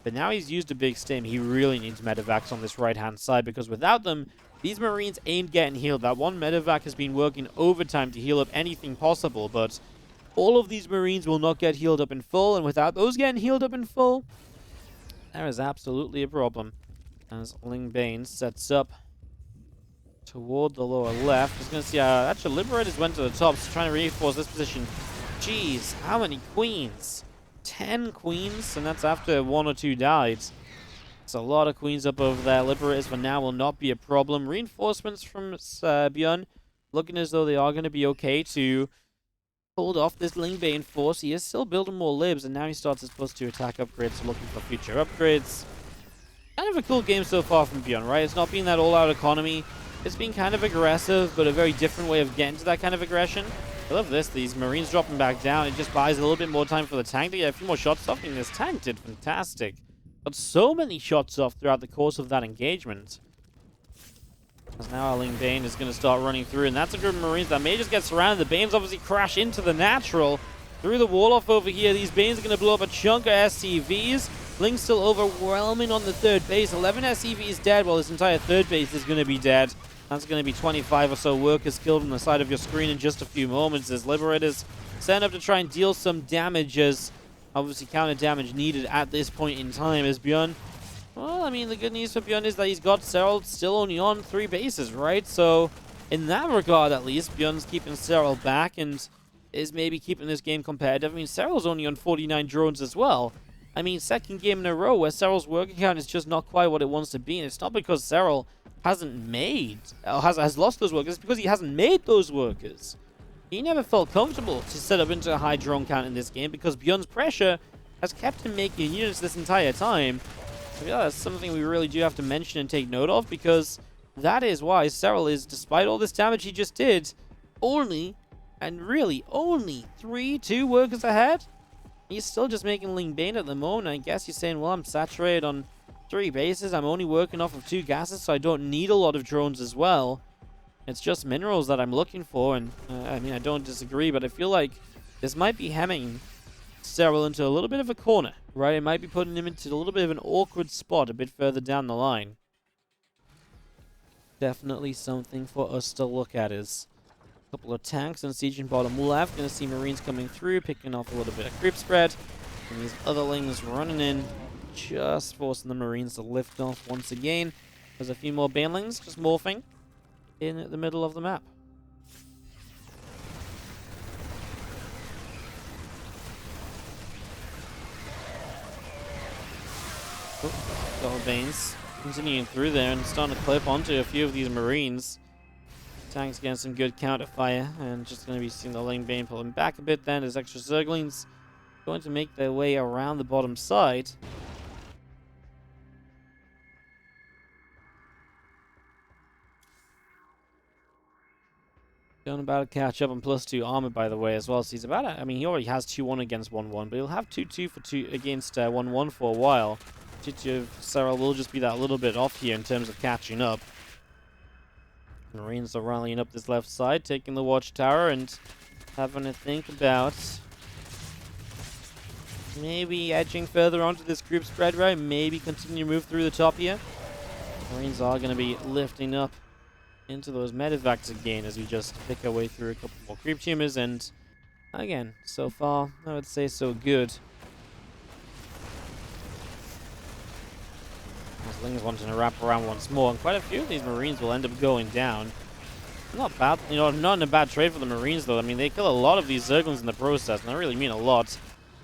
But now he's used a big stim. He really needs medevacs on this right-hand side, because without them, these Marines ain't getting healed. That one medevac has been working overtime to heal up anything possible, but all of these Marines will not get healed up in full, and without those getting healed up in full, there is absolutely a problem. As Ling Bane sets up toward the lower left. Just going to see actually Liberators went to the top, so trying to reinforce this position. Jeez, how many queens? 10 queens, and that's after 1 or 2 died. It's a lot of queens up over there. Liberators for now will not be a problem. Reinforcements from ByuN looking as though they are going to be okay to hold off this Ling Bane force. He is still building more libs, and now he starts his plus 2 attack upgrades, looking for future upgrades. Kind of a cool game so far from ByuN, right? It's not been that all-out economy. It's been kind of aggressive, but a very different way of getting to that kind of aggression. I love this. These Marines dropping back down. It just buys a little bit more time for the tank to get a few more shots off. I mean, this tank did fantastic. Got so many shots off throughout the course of that engagement. As now Ling Bane is going to start running through, and that's a group of Marines that may just get surrounded. The Banes obviously crash into the natural. Through the wall off over here, these Banes are going to blow up a chunk of SCVs. Ling's still overwhelming on the third base. 11 SCVs dead, while this entire third base is going to be dead. That's going to be 25 or so workers killed on the side of your screen in just a few moments as Liberators stand up to try and deal some damage, as obviously counter damage needed at this point in time as ByuN. Well, I mean, the good news for ByuN is that he's got Serral still only on 3 bases, right? So in that regard, at least, ByuN's keeping Serral back and is maybe keeping this game competitive. I mean, Serral's only on 49 drones as well. I mean, second game in a row where Serral's working count is just not quite what it wants to be, and it's not because Serral hasn't made, or has lost those workers, it's because he hasn't made those workers. He never felt comfortable to set up into a high drone count in this game because ByuN's pressure has kept him making units this entire time. So yeah, that's something we really do have to mention and take note of, because that is why Serral is, despite all this damage he just did, only, and really only, 2 workers ahead. He's still just making Ling Bane at the moment. I guess he's saying, well, I'm saturated on 3 bases. I'm only working off of 2 gases, so I don't need a lot of drones as well. It's just minerals that I'm looking for, and I mean, I don't disagree, but I feel like this might be hemming Serral into a little bit of a corner, right? It might be putting him into a little bit of an awkward spot a bit further down the line. Definitely something for us to look at is a couple of tanks and siege in bottom left. Gonna see Marines coming through, picking off a little bit of creep spread. And these other lings running in, just forcing the Marines to lift off once again. There's a few more banelings just morphing in the middle of the map. Double Banes continuing through there and starting to clip onto a few of these Marines. Tank's getting some good counter fire, and just going to be seeing the Ling Bane pulling back a bit then as extra Zerglings going to make their way around the bottom side. Going about to catch up on +2 armor, by the way, as well. So he's about I mean, he already has 2-1 against 1-1, but he'll have 2-2 for 2 against 1-1 for a while. Serral will just be that little bit off here in terms of catching up. Marines are rallying up this left side, taking the watchtower and having to think about maybe edging further onto this group spread right, maybe continue to move through the top here. Marines are going to be lifting up into those medevacs again as we just pick our way through a couple more creep tumors, and again, so far, I would say so good. Ling's wanting to wrap around once more, and quite a few of these Marines will end up going down. Not bad, you know, not in a bad trade for the Marines, though. I mean, they kill a lot of these Zerglings in the process, and I really mean a lot.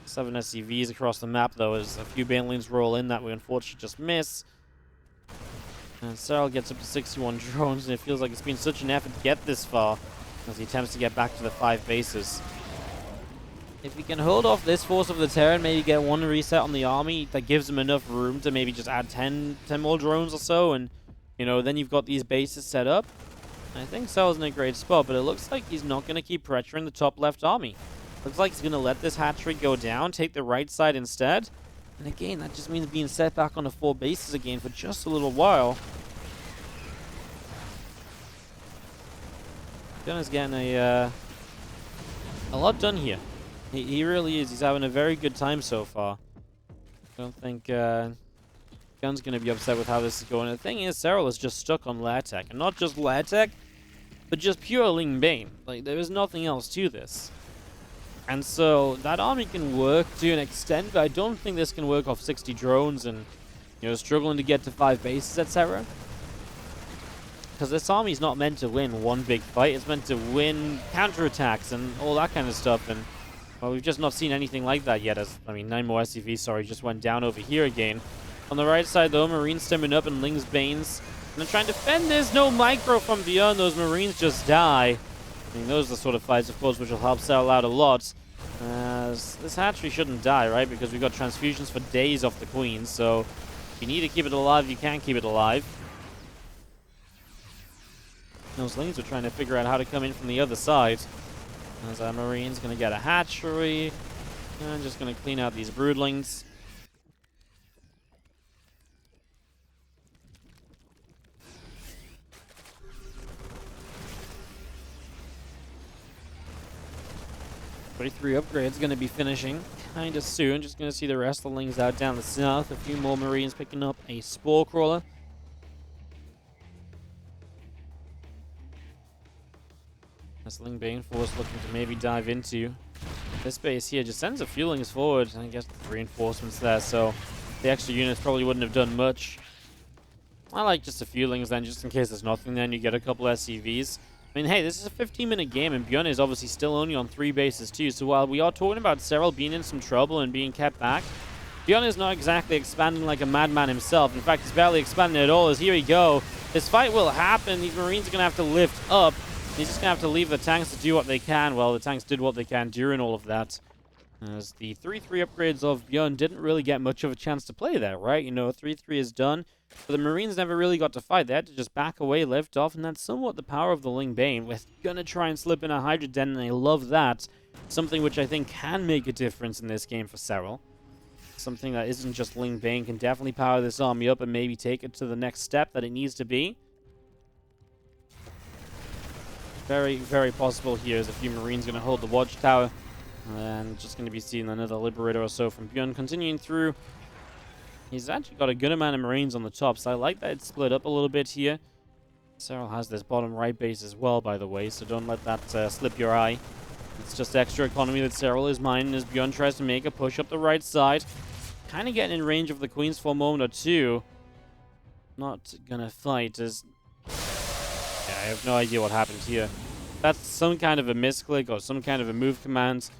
7 SCVs across the map, though, as a few Banelings roll in that we unfortunately just miss. And Serral gets up to 61 drones, and it feels like it's been such an effort to get this far as he attempts to get back to the 5 bases. If he can hold off this Force of the Terran, maybe get one reset on the army, that gives him enough room to maybe just add 10 more drones or so, and, you know, then you've got these bases set up. I think Serral's in a great spot, but it looks like he's not going to keep pressuring the top left army. Looks like he's going to let this hatchery go down, take the right side instead. And again, that just means being set back on the 4 bases again for just a little while. ByuN is getting a lot done here. He really is. He's having a very good time so far. I don't think ByuN's going to be upset with how this is going. The thing is, Serral is just stuck on Lair Tech. And not just Lair Tech, but just pure Ling Bane. Like, there is nothing else to this. And so that army can work to an extent, but I don't think this can work off 60 drones and, you know, struggling to get to 5 bases, etc. Because this army's not meant to win one big fight. It's meant to win counterattacks and all that kind of stuff. And, well, we've just not seen anything like that yet. As, I mean, 9 more SCVs, sorry, just went down over here again. On the right side, though, Marines stemming up and Ling's Banes. And they're trying to defend this. No micro from ByuN. Those Marines just die. I mean, those are the sort of fights, of course, which will help Serral out a lot. This hatchery shouldn't die, right? Because we've got transfusions for days off the Queen, so if you need to keep it alive, you can keep it alive. Those Lings are trying to figure out how to come in from the other side. As our Marine's going to get a hatchery. And just going to clean out these Broodlings. Three upgrades going to be finishing kind of soon. Just going to see the rest of the Lings out down the south. A few more Marines picking up a Spore Crawler. This Ling Bane Force looking to maybe dive into this base here. Just sends a few Lings forward. I guess the reinforcements there, so the extra units probably wouldn't have done much. I like just a few Lings then, just in case there's nothing then you get a couple SCVs. I mean, hey, this is a 15-minute game, and ByuN is obviously still only on 3 bases too, so while we are talking about Serral being in some trouble and being kept back, ByuN is not exactly expanding like a madman himself. In fact, he's barely expanding at all, as here we go. This fight will happen. These Marines are going to have to lift up. He's just going to have to leave the tanks to do what they can. Well, the tanks did what they can during all of that. As the 3-3 upgrades of ByuN didn't really get much of a chance to play there, right? You know, 3-3 is done. But the Marines never really got to fight. They had to just back away, lift off, and that's somewhat the power of the Ling Bane. We're going to try and slip in a Hydra Den, and I love that. Something which I think can make a difference in this game for Serral. Something that isn't just Ling Bane can definitely power this army up and maybe take it to the next step that it needs to be. Very, very possible here as a few Marines going to hold the watchtower. And just going to be seeing another Liberator or so from ByuN. Continuing through. He's actually got a good amount of Marines on the top, so I like that it's split up a little bit here. Serral has this bottom right base as well, by the way, so don't let that slip your eye. It's just extra economy that Serral is mining as ByuN tries to make a push up the right side. Kind of getting in range of the Queens for a moment or two. Not gonna fight as... Yeah, I have no idea what happened here. That's some kind of a misclick or some kind of a move command.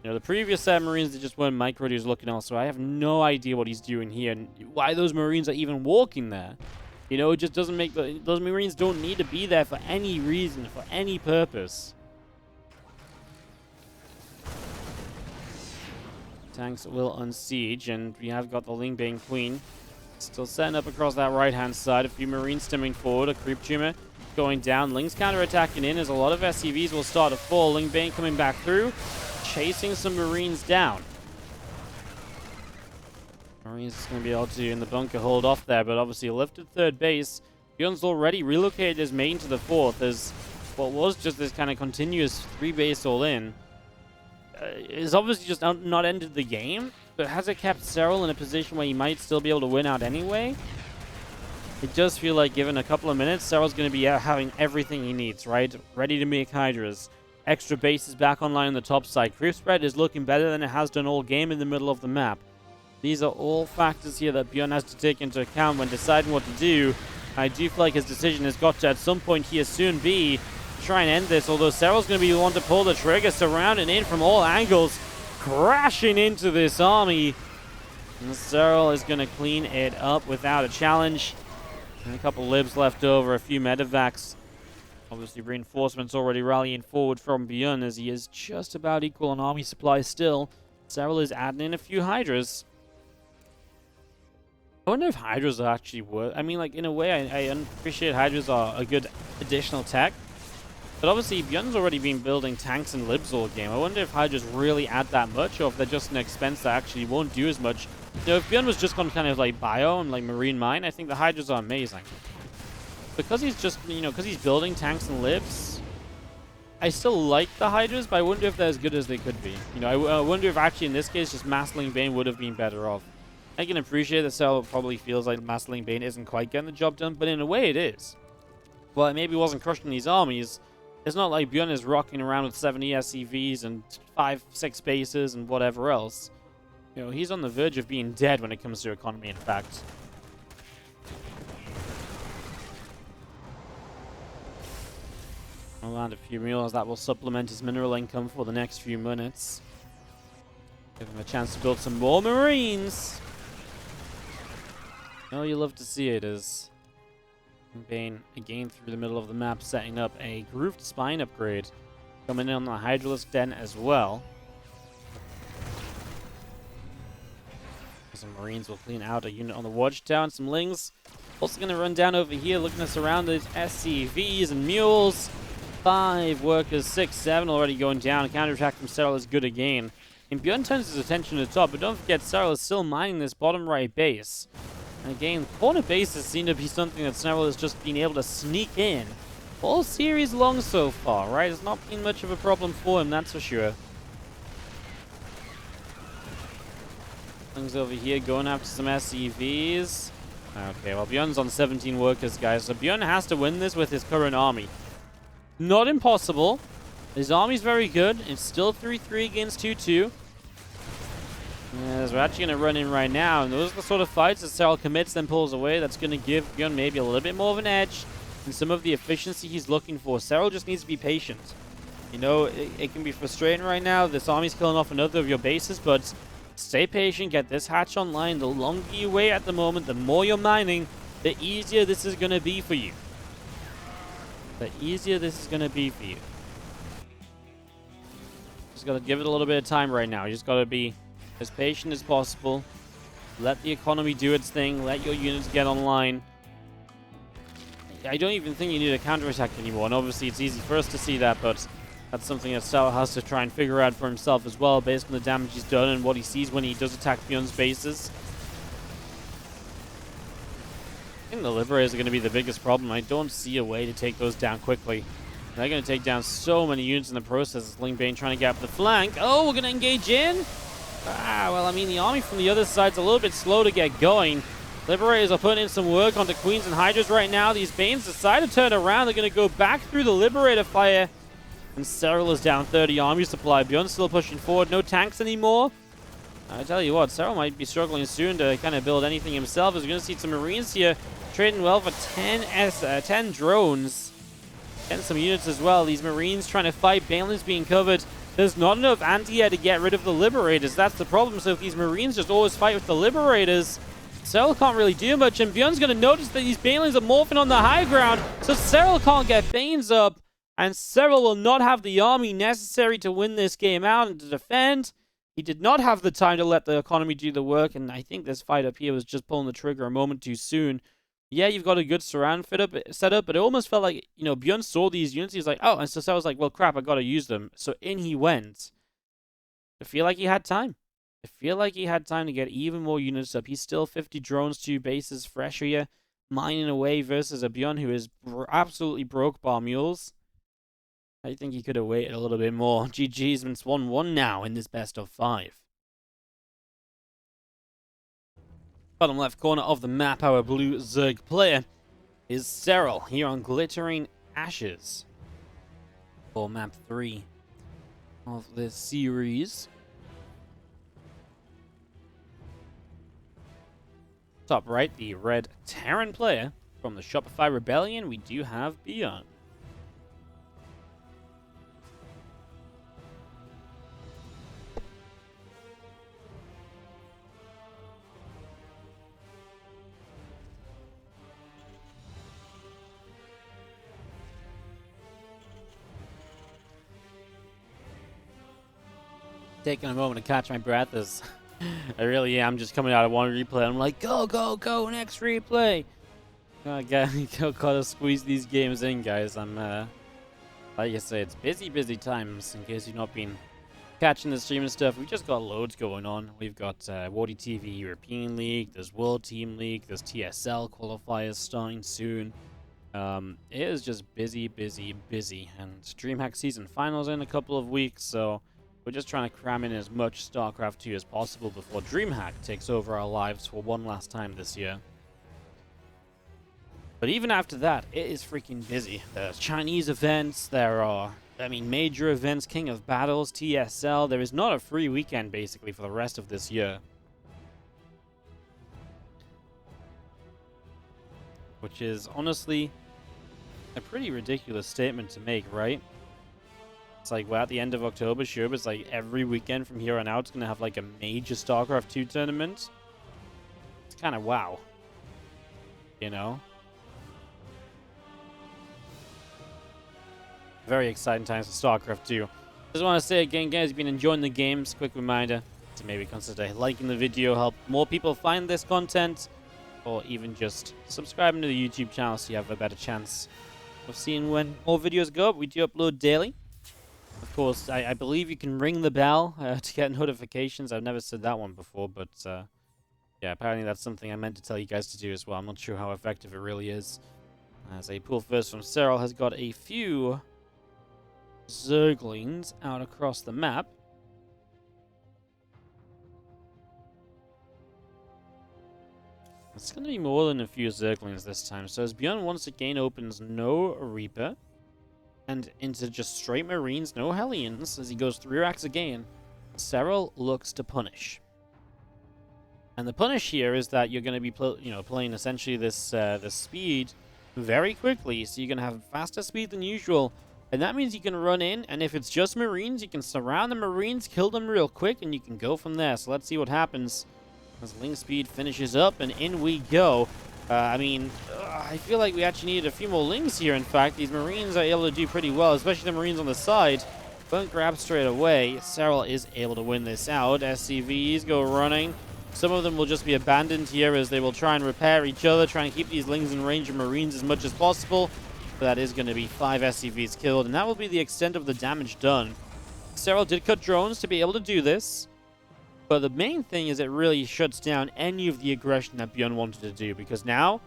You know, the previous set of Marines, they just weren't micro, he was looking else, so I have no idea what he's doing here and why those Marines are even walking there. You know, it just doesn't make those Marines don't need to be there for any reason, for any purpose. Tanks will unsiege, and we have got the Ling Bane Queen still setting up across that right-hand side. A few Marines stemming forward, a creep tumor going down. Ling's counter-attacking in as a lot of SCVs will start to fall. Ling Bane coming back through, chasing some Marines down. Marines is going to be able to, in the bunker, hold off there, but obviously lifted third base. ByuN's already relocated his main to the fourth as what was just this kind of continuous 3-base all-in is obviously just not ended the game, but has it kept Serral in a position where he might still be able to win out anyway? It does feel like given a couple of minutes, Serral's going to be having everything he needs, right? Ready to make Hydras. Extra bases back online on the top side. Creep spread is looking better than it has done all game in the middle of the map. These are all factors here that ByuN has to take into account when deciding what to do. I do feel like his decision has got to, at some point here soon, be to try and end this, although Serral's going to be the one to pull the trigger, surrounding in from all angles, crashing into this army. And Serral is going to clean it up without a challenge. And a couple libs left over, a few medevacs. Obviously, reinforcements already rallying forward from ByuN as he is just about equal on army supply still. Serral is adding in a few Hydras. I wonder if Hydras are actually worth... I mean, like, in a way, I appreciate Hydras are a good additional tech. But obviously, ByuN's already been building tanks and libs all game. I wonder if Hydras really add that much, or if they're just an expense that actually won't do as much. You know, if ByuN was just going to kind of like bio and like marine mine, I think the Hydras are amazing. Because he's just, you know, because he's building tanks and libs, I still like the Hydras, but I wonder if they're as good as they could be. You know, I wonder if actually in this case, just Massling Bane would have been better off. I can appreciate that Serral probably feels like Massling Bane isn't quite getting the job done, but in a way it is. Well, it maybe wasn't crushing these armies. It's not like ByuN is rocking around with 70 SCVs and 5-6 bases and whatever else. You know, he's on the verge of being dead when it comes to economy, in fact. I'll land a few mules that will supplement his mineral income for the next few minutes. Give him a chance to build some more Marines. Oh, you love to see it as Bane again through the middle of the map, setting up a grooved spine upgrade. Coming in on the Hydralisk Den as well. Some Marines will clean out a unit on the watchtower and some Lings. Also going to run down over here, looking to surround these SCVs and mules. 5 workers, 6, 7 already going down. Counterattack from Serral is good again. And ByuN turns his attention to the top, but don't forget Serral is still mining this bottom right base. And again, corner bases seem to be something that Serral has just been able to sneak in all series long so far, right? It's not been much of a problem for him, that's for sure. Things over here going after some SCVs. Okay, well, ByuN's on 17 workers, guys, so ByuN has to win this with his current army. Not impossible. His army's very good. It's still 3-3 against 2-2. As we're actually going to run in right now, and those are the sort of fights that Serral commits, then pulls away. That's going to give ByuN maybe a little bit more of an edge and some of the efficiency he's looking for. Serral just needs to be patient. You know, it can be frustrating right now. This army's killing off another of your bases, but stay patient, get this hatch online. The longer you wait at the moment, the more you're mining, the easier this is going to be for you. The easier this is going to be for you. Just got to give it a little bit of time right now. You just got to be as patient as possible. Let the economy do its thing. Let your units get online. I don't even think you need a counterattack anymore. And obviously it's easy for us to see that, but that's something that Serral has to try and figure out for himself as well, based on the damage he's done and what he sees when he does attack ByuN's bases. I think the Liberators are going to be the biggest problem. I don't see a way to take those down quickly. They're going to take down so many units in the process. Ling Bane trying to get up the flank. Oh, we're going to engage in? Ah, well, I mean, the army from the other side's a little bit slow to get going. Liberators are putting in some work onto Queens and Hydras right now. These Banes decide to turn around. They're going to go back through the Liberator fire. And Serral is down 30 army supply. ByuN's still pushing forward. No tanks anymore. I tell you what, Serral might be struggling soon to kind of build anything himself. As we're going to see some Marines here trading well for 10 drones. And some units as well. These Marines trying to fight. Banelin's being covered. There's not enough anti-air to get rid of the Liberators. That's the problem. So if these Marines just always fight with the Liberators, Serral can't really do much. And ByuN's going to notice that these Banelings are morphing on the high ground. So Serral can't get Banes up. And Serral will not have the army necessary to win this game out and to defend. He did not have the time to let the economy do the work. And I think this fight up here was just pulling the trigger a moment too soon. yeah, you've got a good surround set up, but it almost felt like, you know, ByuN saw these units. He's like, oh, and so I was like, well, crap, I got to use them. So in he went. I feel like he had time. I feel like he had time to get even more units up. He's still 50 drones, 2 bases fresh here, mining away versus a ByuN who is absolutely broke bar mules. I think he could have waited a little bit more. GG's, and it's 1-1 now in this best of 5. Bottom left corner of the map, our blue Zerg player is Serral here on Glittering Ashes for map 3 of this series. Top right, the red Terran player from the Shopify Rebellion, we do have ByuN. Taking a moment to catch my breath as I really am just coming out of one replay. I'm like, go, go, go, next replay. Gotta squeeze these games in, guys. I'm, like I say, it's busy times. In case you've not been catching the stream and stuff, we've just got loads going on. We've got WardiTV European League, there's World Team League, there's TSL qualifiers starting soon. It is just busy. And DreamHack Season Finals in a couple of weeks, so we're just trying to cram in as much StarCraft 2 as possible before DreamHack takes over our lives for one last time this year. But even after that, it is freaking busy. There's Chinese events, there are, major events, King of Battles, TSL. There is not a free weekend, basically, for the rest of this year. Which is, honestly, a pretty ridiculous statement to make, right? It's like, we're at the end of October, sure, but it's like every weekend from here on out, it's going to have like a major StarCraft 2 tournament. It's kind of wow. You know? Very exciting times for StarCraft 2. Just want to say again, guys, if you've been enjoying the games, quick reminder to maybe consider liking the video, help more people find this content, or even just subscribing to the YouTube channel so you have a better chance of seeing when more videos go up. We do upload daily. Of course, I believe you can ring the bell to get notifications. I've never said that one before, but yeah, apparently that's something I meant to tell you guys to do as well. I'm not sure how effective it really is. As a pull first from Serral has got a few Zerglings out across the map. It's going to be more than a few Zerglings this time. So as ByuN once again opens no Reaper and into just straight Marines, no Hellions, as he goes 3 racks again, Serral looks to punish. And the punish here is that you're going to be playing essentially this this speed very quickly, so you're going to have faster speed than usual. And that means you can run in, and if it's just Marines, you can surround the Marines, kill them real quick, and you can go from there. So let's see what happens as Ling Speed finishes up, and in we go. I feel like we actually needed a few more Lings here, in fact. These Marines are able to do pretty well, especially the Marines on the side. Don't grab straight away. Serral is able to win this out. SCVs go running. Some of them will just be abandoned here as they will try and repair each other, try and keep these Lings in range of Marines as much as possible. But that is going to be 5 SCVs killed, and that will be the extent of the damage done. Serral did cut drones to be able to do this. But the main thing is it really shuts down any of the aggression that ByuN wanted to do, because now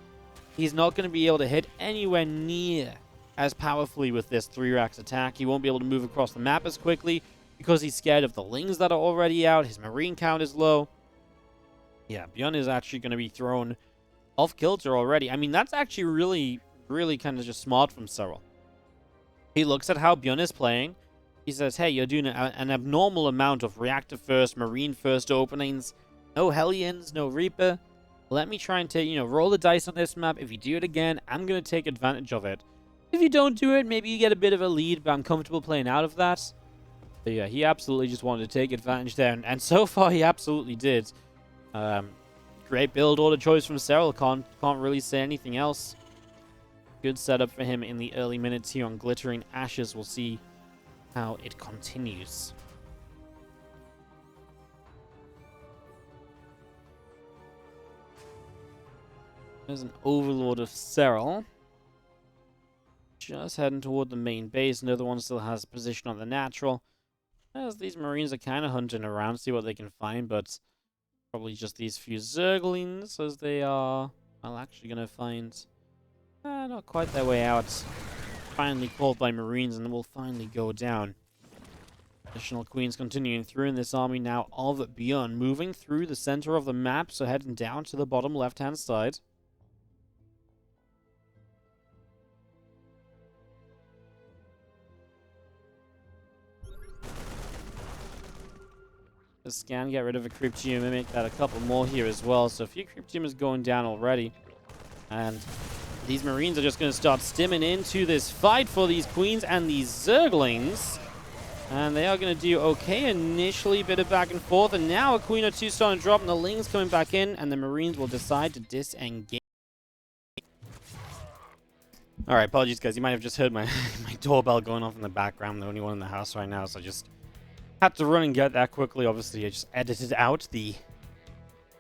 he's not going to be able to hit anywhere near as powerfully with this 3 racks attack. He won't be able to move across the map as quickly because he's scared of the Lings that are already out. His Marine count is low. Yeah, ByuN is actually going to be thrown off kilter already. I mean, that's actually really kind of just smart from Serral. He looks at how ByuN is playing. He says, hey, you're doing an abnormal amount of reactor first, Marine first openings. No Hellions, no Reaper. Let me try and roll the dice on this map. If you do it again, I'm going to take advantage of it. If you don't do it, maybe you get a bit of a lead, but I'm comfortable playing out of that. But yeah, he absolutely just wanted to take advantage there. And so far, he absolutely did. Great build order choice from Serral. Can't really say anything else. Good setup for him in the early minutes here on Glittering Ashes. We'll see how it continues. There's an Overlord of Serral. Just heading toward the main base. Another one still has position on the natural. As these Marines are kind of hunting around, see what they can find, but probably just these few Zerglings as they are, well, actually going to find not quite their way out. Finally caught by Marines, and will finally go down. Additional Queens continuing through in this army now of ByuN, moving through the center of the map, so heading down to the bottom left-hand side. The scan, get rid of a creep tumor, make that a couple more here as well. So a few creep tumors going down already. And these Marines are just going to start stimming into this fight for these Queens and these Zerglings. And they are going to do okay initially, bit of back and forth. And now a Queen or two starting to drop, and the Lings coming back in, and the Marines will decide to disengage. Alright, apologies guys, you might have just heard my, my doorbell going off in the background. I'm the only one in the house right now, so I just had to run and get that quickly. Obviously, I just edited out the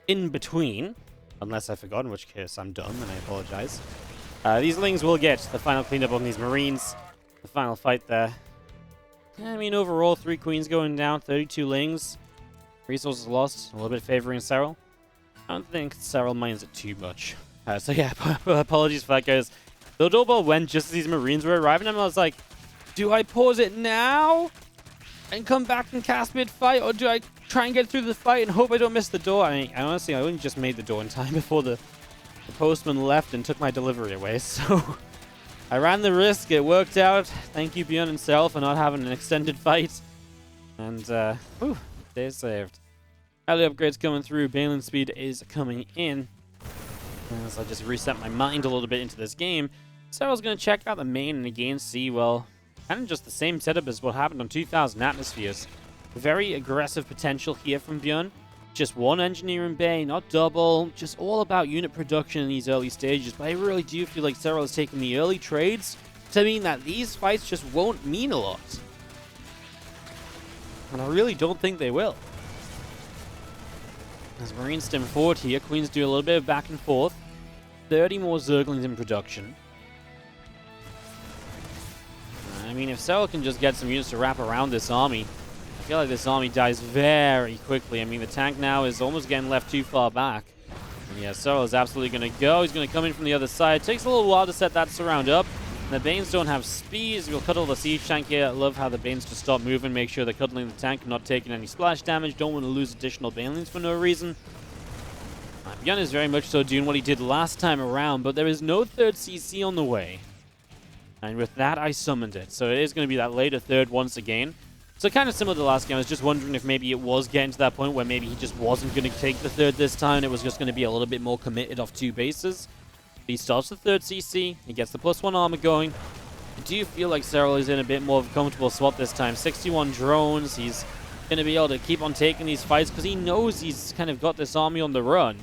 in-between. Unless I forgot, in which case I'm dumb, and I apologize. These Lings will get the final cleanup on these Marines. The final fight there. I mean, overall, 3 Queens going down, 32 Lings. Resources lost, a little bit favoring Serral. I don't think Serral minds it too much. So yeah, apologies for that, guys. The doorbell went just as these Marines were arriving, and I was like, do I pause it now and come back and cast mid-fight, or do I try and get through the fight and hope I don't miss the door? I mean, honestly, I only just made the door in time before the postman left and took my delivery away, so I ran the risk. It worked out. Thank you, ByuN and Serral, for not having an extended fight. And, whew, day saved. Early upgrades coming through. ByuN speed is coming in. As I just reset my mind a little bit into this game, Serral's going to check out the main and again see, well, kind of just the same setup as what happened on 2000 Atmospheres. Very aggressive potential here from ByuN. Just one engineering bay, not double. Just all about unit production in these early stages. But I really do feel like Serral is taking the early trades to mean that these fights just won't mean a lot. And I really don't think they will. As Marines stem forward here, Queens do a little bit of back and forth. 30 more Zerglings in production. I mean, if Serral can just get some units to wrap around this army, I feel like this army dies very quickly. I mean, the tank now is almost getting left too far back. And yeah, Serral is absolutely going to go. He's going to come in from the other side. It takes a little while to set that surround up. And the Banes don't have speed. We'll cuddle the siege tank here. I love how the Banes just stop moving, make sure they're cuddling the tank and not taking any splash damage. Don't want to lose additional Banelings for no reason. ByuN is very much so doing what he did last time around, but there is no third CC on the way. And with that, I summoned it. So it is going to be that later third once again. So kind of similar to the last game. I was just wondering if maybe it was getting to that point where maybe he just wasn't going to take the third this time. It was just going to be a little bit more committed off 2 bases. He starts the third CC. He gets the +1 armor going. I do feel like Serral is in a bit more of a comfortable spot this time. 61 drones. He's going to be able to keep on taking these fights because he knows he's kind of got this army on the run.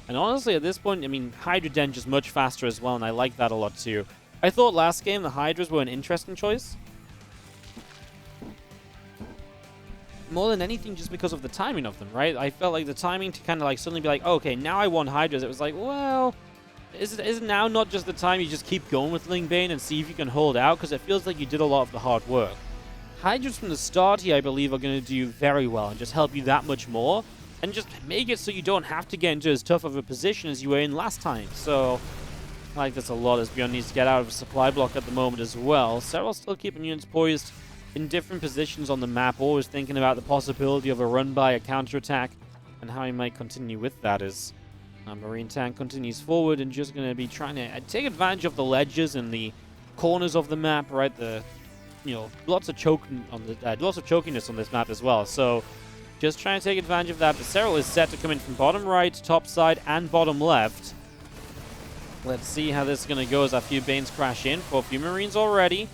And honestly, at this point, I mean, Hydra Den just much faster as well, and I like that a lot too. I thought last game the Hydras were an interesting choice. More than anything just because of the timing of them, right? I felt like the timing to kind of like suddenly be like, oh, okay, now I want Hydras. It was like, well, is it now not just the time you just keep going with Lingbane and see if you can hold out? Because it feels like you did a lot of the hard work. Hydras from the start here, I believe, are going to do very well and just help you that much more. And just make it so you don't have to get into as tough of a position as you were in last time. So I like this a lot as ByuN needs to get out of a supply block at the moment as well. Serral's still keeping units poised in different positions on the map, always thinking about the possibility of a run by, a counterattack, and how he might continue with that as Marine tank continues forward and just going to be trying to take advantage of the ledges and the corners of the map, right? Lots of chokiness on this map as well. So just trying to take advantage of that. But Serral is set to come in from bottom right, top side, and bottom left. Let's see how this is going to go as a few Banes crash in for a few Marines already.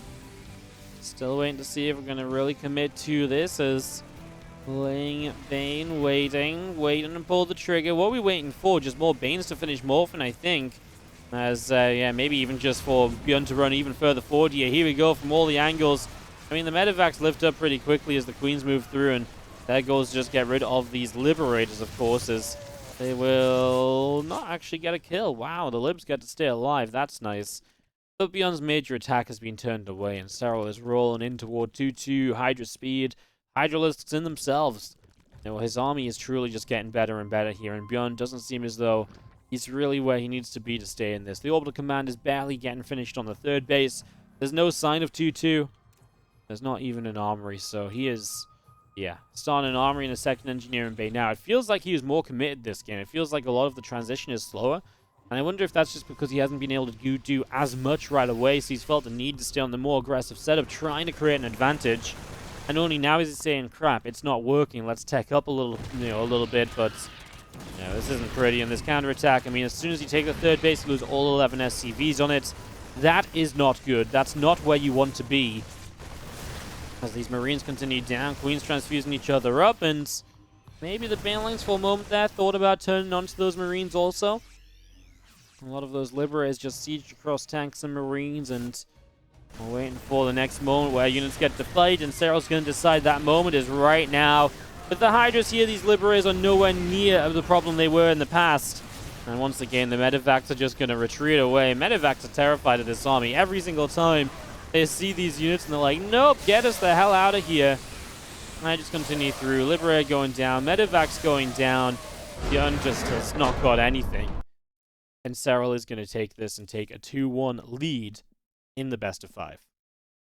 Still waiting to see if we're going to really commit to this as playing Bane, waiting to pull the trigger. What are we waiting for? Just more Banes to finish morphing, I think. As, yeah, maybe even just for ByuN to run even further forward here. Here we go from all the angles. I mean, the medevacs lift up pretty quickly as the Queens move through, and there goes just get rid of these Liberators, of course, as They will not actually get a kill. Wow, the Libs get to stay alive. That's nice. But ByuN's major attack has been turned away, and Serral is rolling in toward 2-2, Hydra speed. Hydralisks in themselves. You know, his army is truly just getting better and better here, and ByuN doesn't seem as though he's really where he needs to be to stay in this. The orbital command is barely getting finished on the third base. There's no sign of 2-2. There's not even an armory, so he is, yeah, starting an armory and a second engineering bay now. It feels like he was more committed this game. It feels like a lot of the transition is slower. And I wonder if that's just because he hasn't been able to do as much right away, so he's felt the need to stay on the more aggressive setup, trying to create an advantage. And only now is he saying, crap, it's not working, let's tech up a little, a little bit, but this isn't pretty in this counterattack. I mean, as soon as you take the third base, you lose all 11 SCVs on it. That is not good. That's not where you want to be. As these Marines continue down, Queens transfusing each other up, and maybe the Banelings for a moment there thought about turning onto those Marines also. A lot of those Liberators just sieged across tanks and Marines, and we're waiting for the next moment where units get deployed, and Serral's going to decide that moment is right now. With the Hydras here, these Liberators are nowhere near the problem they were in the past. And once again, the Medivacs are just going to retreat away. Medivacs are terrified of this army. Every single time they see these units, and they're like, nope, get us the hell out of here. And I just continue through. Liberator going down, Medivacs going down. ByuN just has not got anything. And Serral is going to take this and take a 2-1 lead in the best of 5.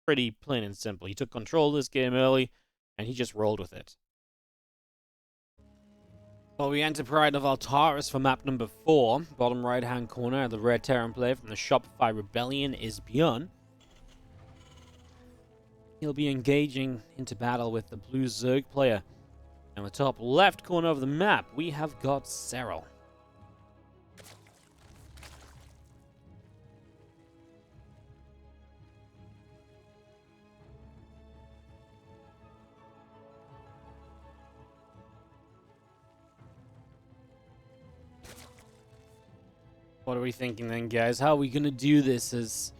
Pretty plain and simple. He took control of this game early, and he just rolled with it. Well, we enter Pride of Altaris for map number 4. Bottom right-hand corner of the red Terran player from the Shopify Rebellion is ByuN. He'll be engaging into battle with the blue Zerg player. And the top left corner of the map, we have got Serral. What are we thinking then, guys? How are we going to do this as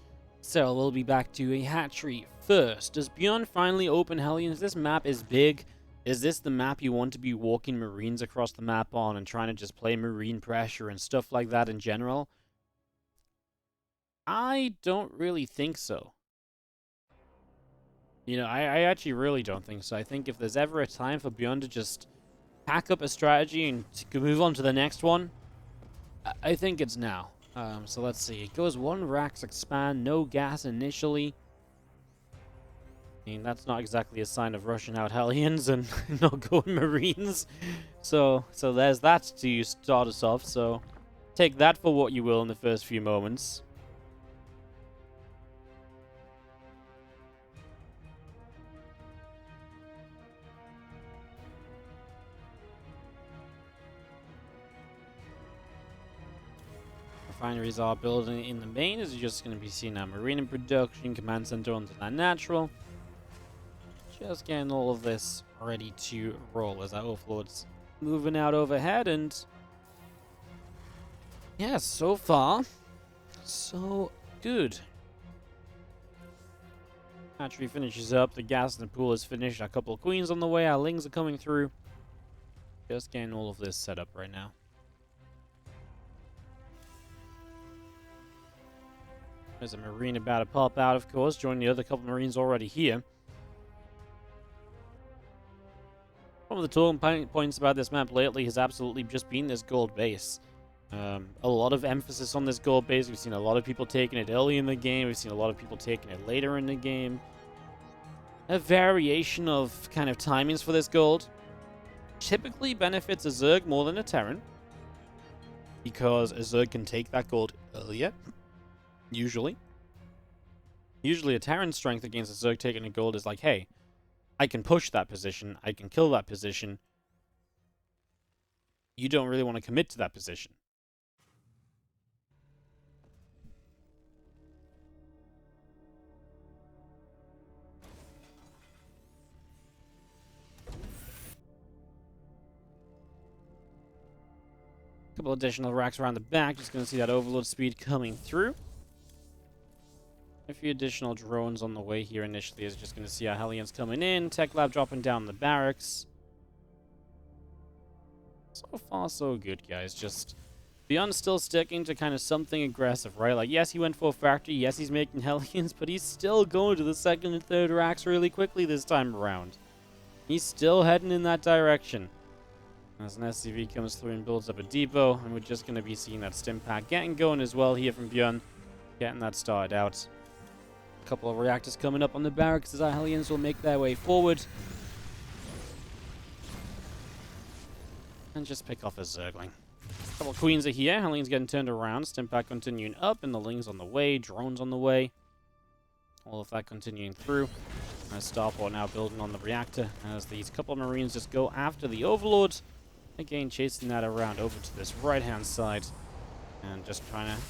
Serral will be back to a hatchery first? Does ByuN finally open Hellions? This map is big. Is this the map you want to be walking Marines across the map on and trying to just play Marine pressure and stuff like that in general? I don't really think so. I actually really don't think so. I think if there's ever a time for ByuN to just pack up a strategy and to move on to the next one, I think it's now. So let's see. It goes 1 Rax expand, no gas initially. I mean, that's not exactly a sign of rushing out Hellions and not going Marines. So there's that to start us off. So take that for what you will in the first few moments. Refineries are building in the main, as you're just going to be seeing now. Marine in production, command center onto that natural. Just getting all of this ready to roll as our overlords moving out overhead, and yeah, so far, so good. Hatchery finishes up, the gas in the pool is finished, a couple of queens on the way, our lings are coming through. Just getting all of this set up right now. There's a Marine about to pop out, of course, joining the other couple Marines already here. One of the talking points about this map lately has absolutely just been this gold base. A lot of emphasis on this gold base. We've seen a lot of people taking it early in the game. We've seen a lot of people taking it later in the game. A variation of kind of timings for this gold typically benefits a Zerg more than a Terran, because a Zerg can take that gold earlier. Usually a Terran's strength against a Zerg taking a gold is like, hey, I can push that position, I can kill that position. You don't really want to commit to that position. A couple additional racks around the back, just going to see that overload speed coming through. A few additional drones on the way here initially, is just going to see our Hellions coming in. Tech Lab dropping down the barracks. So far, so good, guys. Just ByuN's still sticking to kind of something aggressive, right? Like, yes, he went for factory. Yes, he's making Hellions, but he's still going to the second and third racks really quickly this time around. He's still heading in that direction. As an SCV comes through and builds up a depot, and we're just going to be seeing that stim pack getting going as well here from ByuN. Getting that started out. A couple of reactors coming up on the barracks as our Hellions will make their way forward. And just pick off a Zergling. A couple of Queens are here. Hellions getting turned around. Stim pack continuing up, and the Lings on the way. Drones on the way. All of that continuing through. Starport now building on the reactor as these couple of Marines just go after the Overlord. Again, chasing that around over to this right-hand side. And just trying to,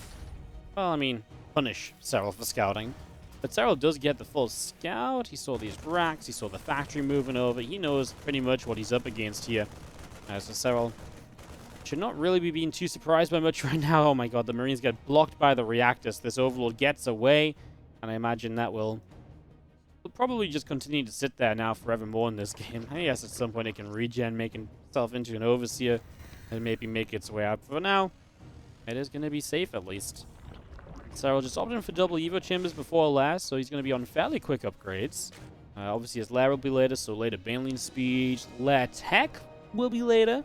well, I mean, punish Serral for scouting. But Serral does get the full scout. He saw these racks. He saw the factory moving over. He knows pretty much what he's up against here. So Serral should not really be being too surprised by much right now. Oh my god, the Marines get blocked by the reactors. This Overlord gets away. And I imagine that will probably just continue to sit there now forevermore in this game. Yes, at some point it can regen, making itself into an Overseer, and maybe make its way out. For now, it is going to be safe at least. Serral just opted in for double Evo Chambers before last, so he's going to be on fairly quick upgrades. Obviously his Lair will be later, so later Baneling Speed. Lair Tech will be later.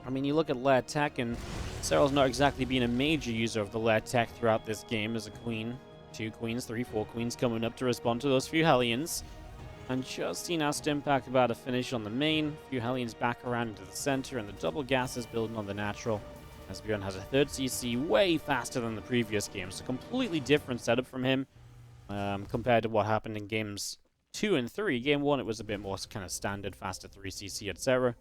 I mean, you look at Lair Tech, and Serral's not exactly being a major user of the Lair Tech throughout this game as a Queen. 2 Queens, 3, 4 Queens coming up to respond to those few Hellions. And just seen our stim pack about to finish on the main. Few Hellions back around into the center, and the double gases building on the natural. As ByuN has a 3rd CC way faster than the previous game. So completely different setup from him compared to what happened in games 2 and 3. Game 1, it was a bit more kind of standard, faster 3 CC, etc.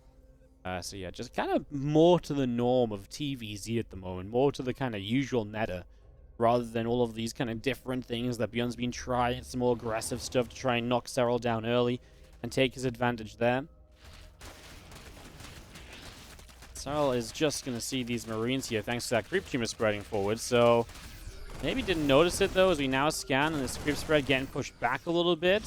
So yeah, just kind of more to the norm of TVZ at the moment. More to the kind of usual meta. Rather than all of these kind of different things that ByuN's been trying, some more aggressive stuff to try and knock Serral down early and take his advantage there. Serral is just going to see these Marines here thanks to that creep tumor spreading forward, so maybe didn't notice it though as we now scan and this creep spread getting pushed back a little bit.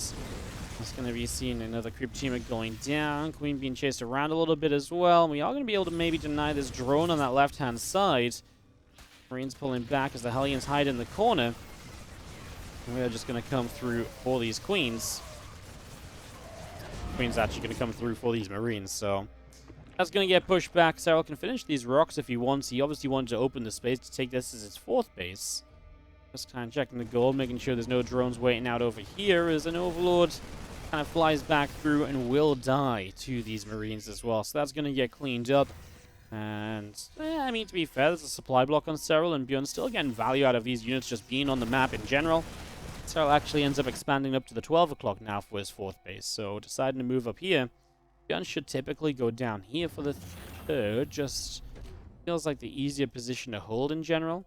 It's going to be seeing another creep tumor going down, Queen being chased around a little bit as well, and we are going to be able to maybe deny this drone on that left-hand side. Marines pulling back as the Hellions hide in the corner. And we're just going to come through for these Queens. Queen's actually going to come through for these Marines, so that's going to get pushed back. Serral can finish these rocks if he wants. He obviously wanted to open the space to take this as his 4th base. Just kind of checking the gold, making sure there's no drones waiting out over here as an Overlord kind of flies back through and will die to these Marines as well. So that's going to get cleaned up. And, I mean, to be fair, there's a supply block on Serral, and ByuN still getting value out of these units just being on the map in general. Serral actually ends up expanding up to the 12 o'clock now for his 4th base, so deciding to move up here. ByuN should typically go down here for the 3rd, just feels like the easier position to hold in general.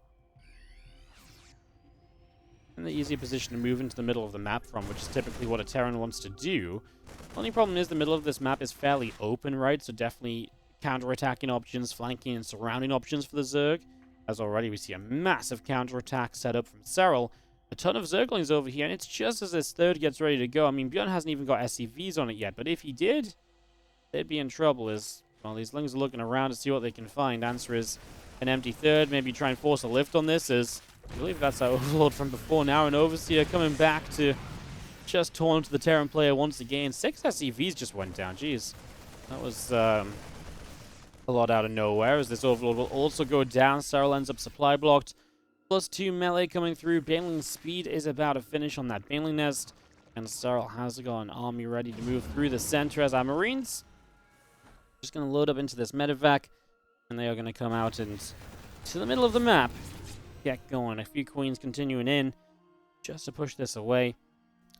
And the easier position to move into the middle of the map from, which is typically what a Terran wants to do. Only problem is the middle of this map is fairly open, right, so definitely counter-attacking options, flanking and surrounding options for the Zerg. As already we see a massive counter-attack set up from Serral. A ton of Zerglings over here, and it's just as this 3rd gets ready to go. I mean, ByuN hasn't even got SCVs on it yet, but if he did, they'd be in trouble as, well, these Lings are looking around to see what they can find. Answer is an empty 3rd. Maybe try and force a lift on this as, I believe that's our Overlord from before now, an Overseer coming back to just taunt the Terran player once again. 6 SCVs just went down, jeez. That was, a lot out of nowhere, as this Overlord will also go down. Serral ends up supply blocked. +2 melee coming through. Baneling Speed is about to finish on that Baneling Nest. And Serral has got an army ready to move through the center as our Marines just going to load up into this medevac. And they are going to come out and to the middle of the map. Get going. A few Queens continuing in just to push this away.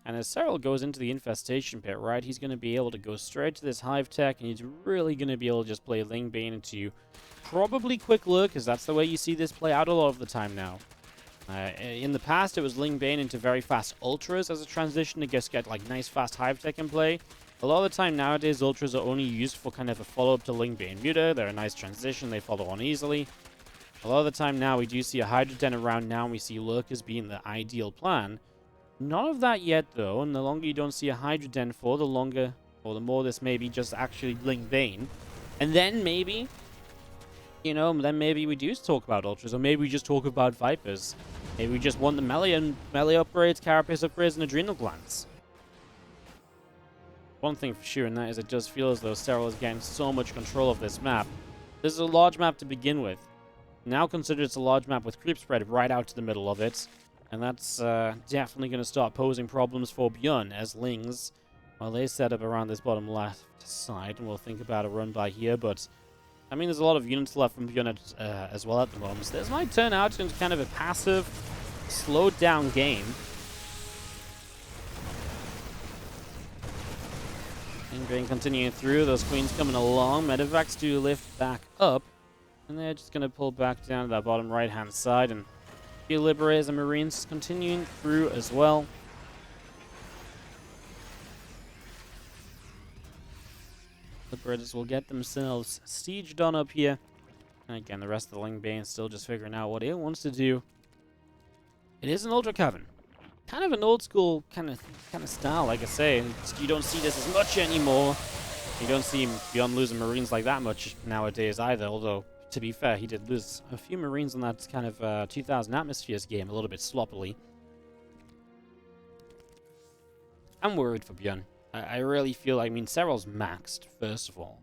And as Serral goes into the infestation pit, right, he's going to be able to go straight to this hive tech, and he's really going to be able to just play Ling Bane into probably Quick Lure, because that's the way you see this play out a lot of the time now. In the past, it was Ling Bane into very fast Ultras as a transition to just get like nice fast hive tech in play. A lot of the time nowadays, Ultras are only used for kind of a follow-up to Ling Bane Muta. They're a nice transition, they follow on easily. A lot of the time now, we do see a Hydra Den around now, and we see Lurkers being the ideal plan. None of that yet, though, and the longer you don't see a Hydra Den for, the longer, or the more this may be just actually Ling Bane. And then maybe, then maybe we do talk about Ultras, or maybe we just talk about Vipers. Maybe we just want the melee upgrades, carapace upgrades, and adrenal glands. One thing for sure, and that is it does feel as though Serral is getting so much control of this map. This is a large map to begin with. Now consider it's a large map with creep spread right out to the middle of it. And that's definitely going to start posing problems for ByuN as Lings, well, they set up around this bottom left side, and we'll think about a run by here, but I mean, there's a lot of units left from ByuN as well at the moment. So this might turn out into kind of a passive, slowed down game. And continuing through, those queens coming along. Medevacs do lift back up, and they're just going to pull back down to that bottom right-hand side, and the Liberators and Marines continuing through as well. Liberators will get themselves sieged on up here. And again, the rest of the Lingbane still just figuring out what it wants to do. It is an Ultra Cavern. Kind of an old school kind of style, like I say. You don't see this as much anymore. You don't see ByuN losing Marines like that much nowadays either, although, to be fair, he did lose a few Marines on that kind of 2000 Atmospheres game, a little bit sloppily. I'm worried for ByuN. I really feel like, Serral's maxed, first of all.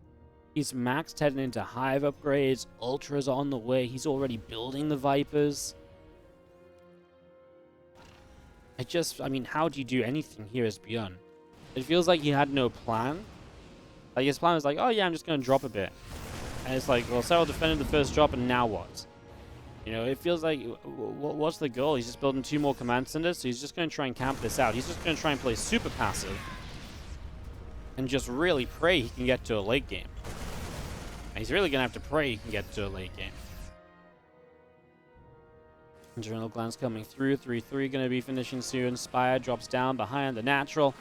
He's maxed heading into Hive upgrades, Ultras on the way, he's already building the Vipers. How do you do anything here as ByuN? It feels like he had no plan. Like, his plan was like, oh yeah, I'm just going to drop a bit. And it's like, well, Serral defended the first drop, and now what? It feels like, what's the goal? He's just building 2 more command centers, so he's just going to try and camp this out. He's just going to try and play super passive. And just really pray he can get to a late game. And he's really going to have to pray he can get to a late game. Adrenal glands coming through. 3-3 going to be finishing soon. Spire drops down behind the natural.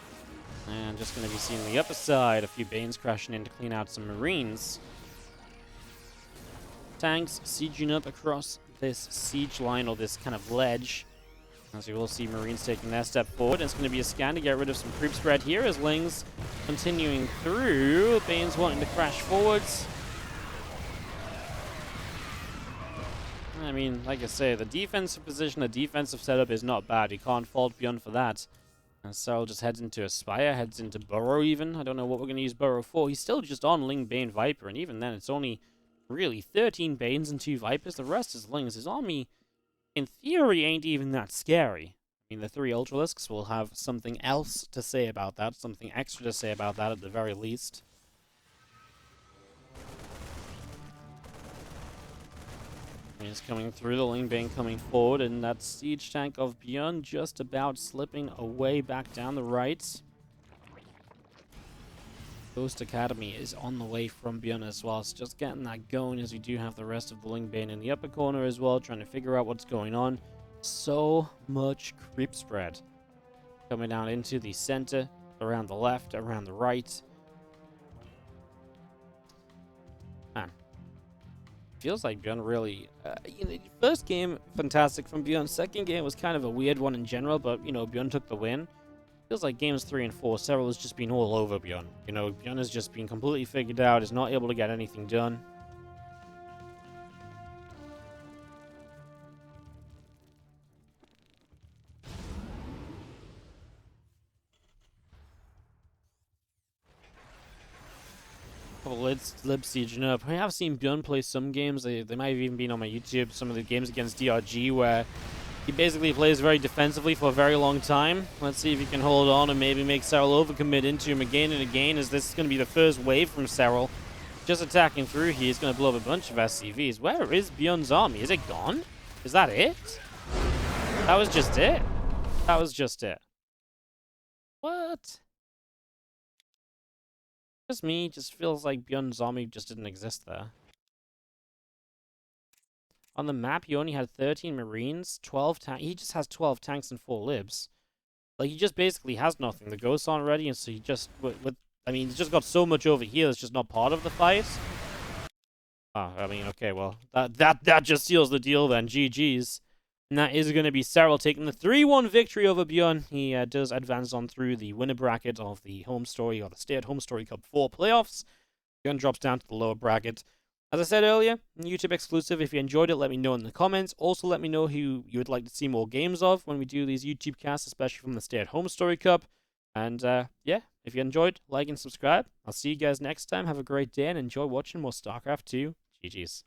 And just going to be seeing the upper side. A few Banes crashing in to clean out some Marines. Tanks sieging up across this siege line, or this kind of ledge. As you will see, Marines taking their step forward. It's going to be a scan to get rid of some creep spread here as Lings continuing through. Banes wanting to crash forwards. Like I say, the defensive position, the defensive setup is not bad. You can't fault ByuN for that. And Serral just heads into Aspire, heads into Burrow even. I don't know what we're going to use Burrow for. He's still just on Ling, Bane, Viper, and even then it's only really 13 Banes and 2 Vipers. The rest is Lings. His army, in theory, ain't even that scary. The 3 Ultralisks will have something else to say about that, something extra to say about that at the very least. He's coming through, the Lingbane coming forward, and that siege tank of ByuN just about slipping away back down the right. Ghost Academy is on the way from ByuN as well. So just getting that going, as we do have the rest of the Lingbane in the upper corner as well, trying to figure out what's going on. So much creep spread coming down into the center, around the left, around the right. Man, feels like ByuN really... first game, fantastic from ByuN. Second game was kind of a weird one in general, but, ByuN took the win. Feels like games 3 and 4, Serral has just been all over ByuN. ByuN has just been completely figured out, is not able to get anything done. Lib sieging up. I have seen ByuN play some games. They might have even been on my YouTube. Some of the games against DRG where he basically plays very defensively for a very long time. Let's see if he can hold on and maybe make Serral overcommit into him again and again, as this is going to be the first wave from Serral. Just attacking through here. He's going to blow up a bunch of SCVs. Where is ByuN's army? Is it gone? Is that it? That was just it? That was just it. What? Just me, just feels like ByuN's army just didn't exist there. On the map, he only had 13 Marines, 12 tanks. He just has 12 tanks and 4 libs. Like, he just basically has nothing. The ghosts aren't ready, and so he just... he's just got so much over here that's just not part of the fight. Oh, okay, well, that just seals the deal then. GG's. And that is going to be Serral taking the 3-1 victory over ByuN. He does advance on through the winner bracket of the Home Story, or the Stay At HomeStory Cup 4 playoffs. ByuN drops down to the lower bracket. As I said earlier, YouTube exclusive. If you enjoyed it, let me know in the comments. Also, let me know who you would like to see more games of when we do these YouTube casts, especially from the Stay At HomeStory Cup. And yeah, if you enjoyed, like and subscribe. I'll see you guys next time. Have a great day and enjoy watching more StarCraft 2. GG's.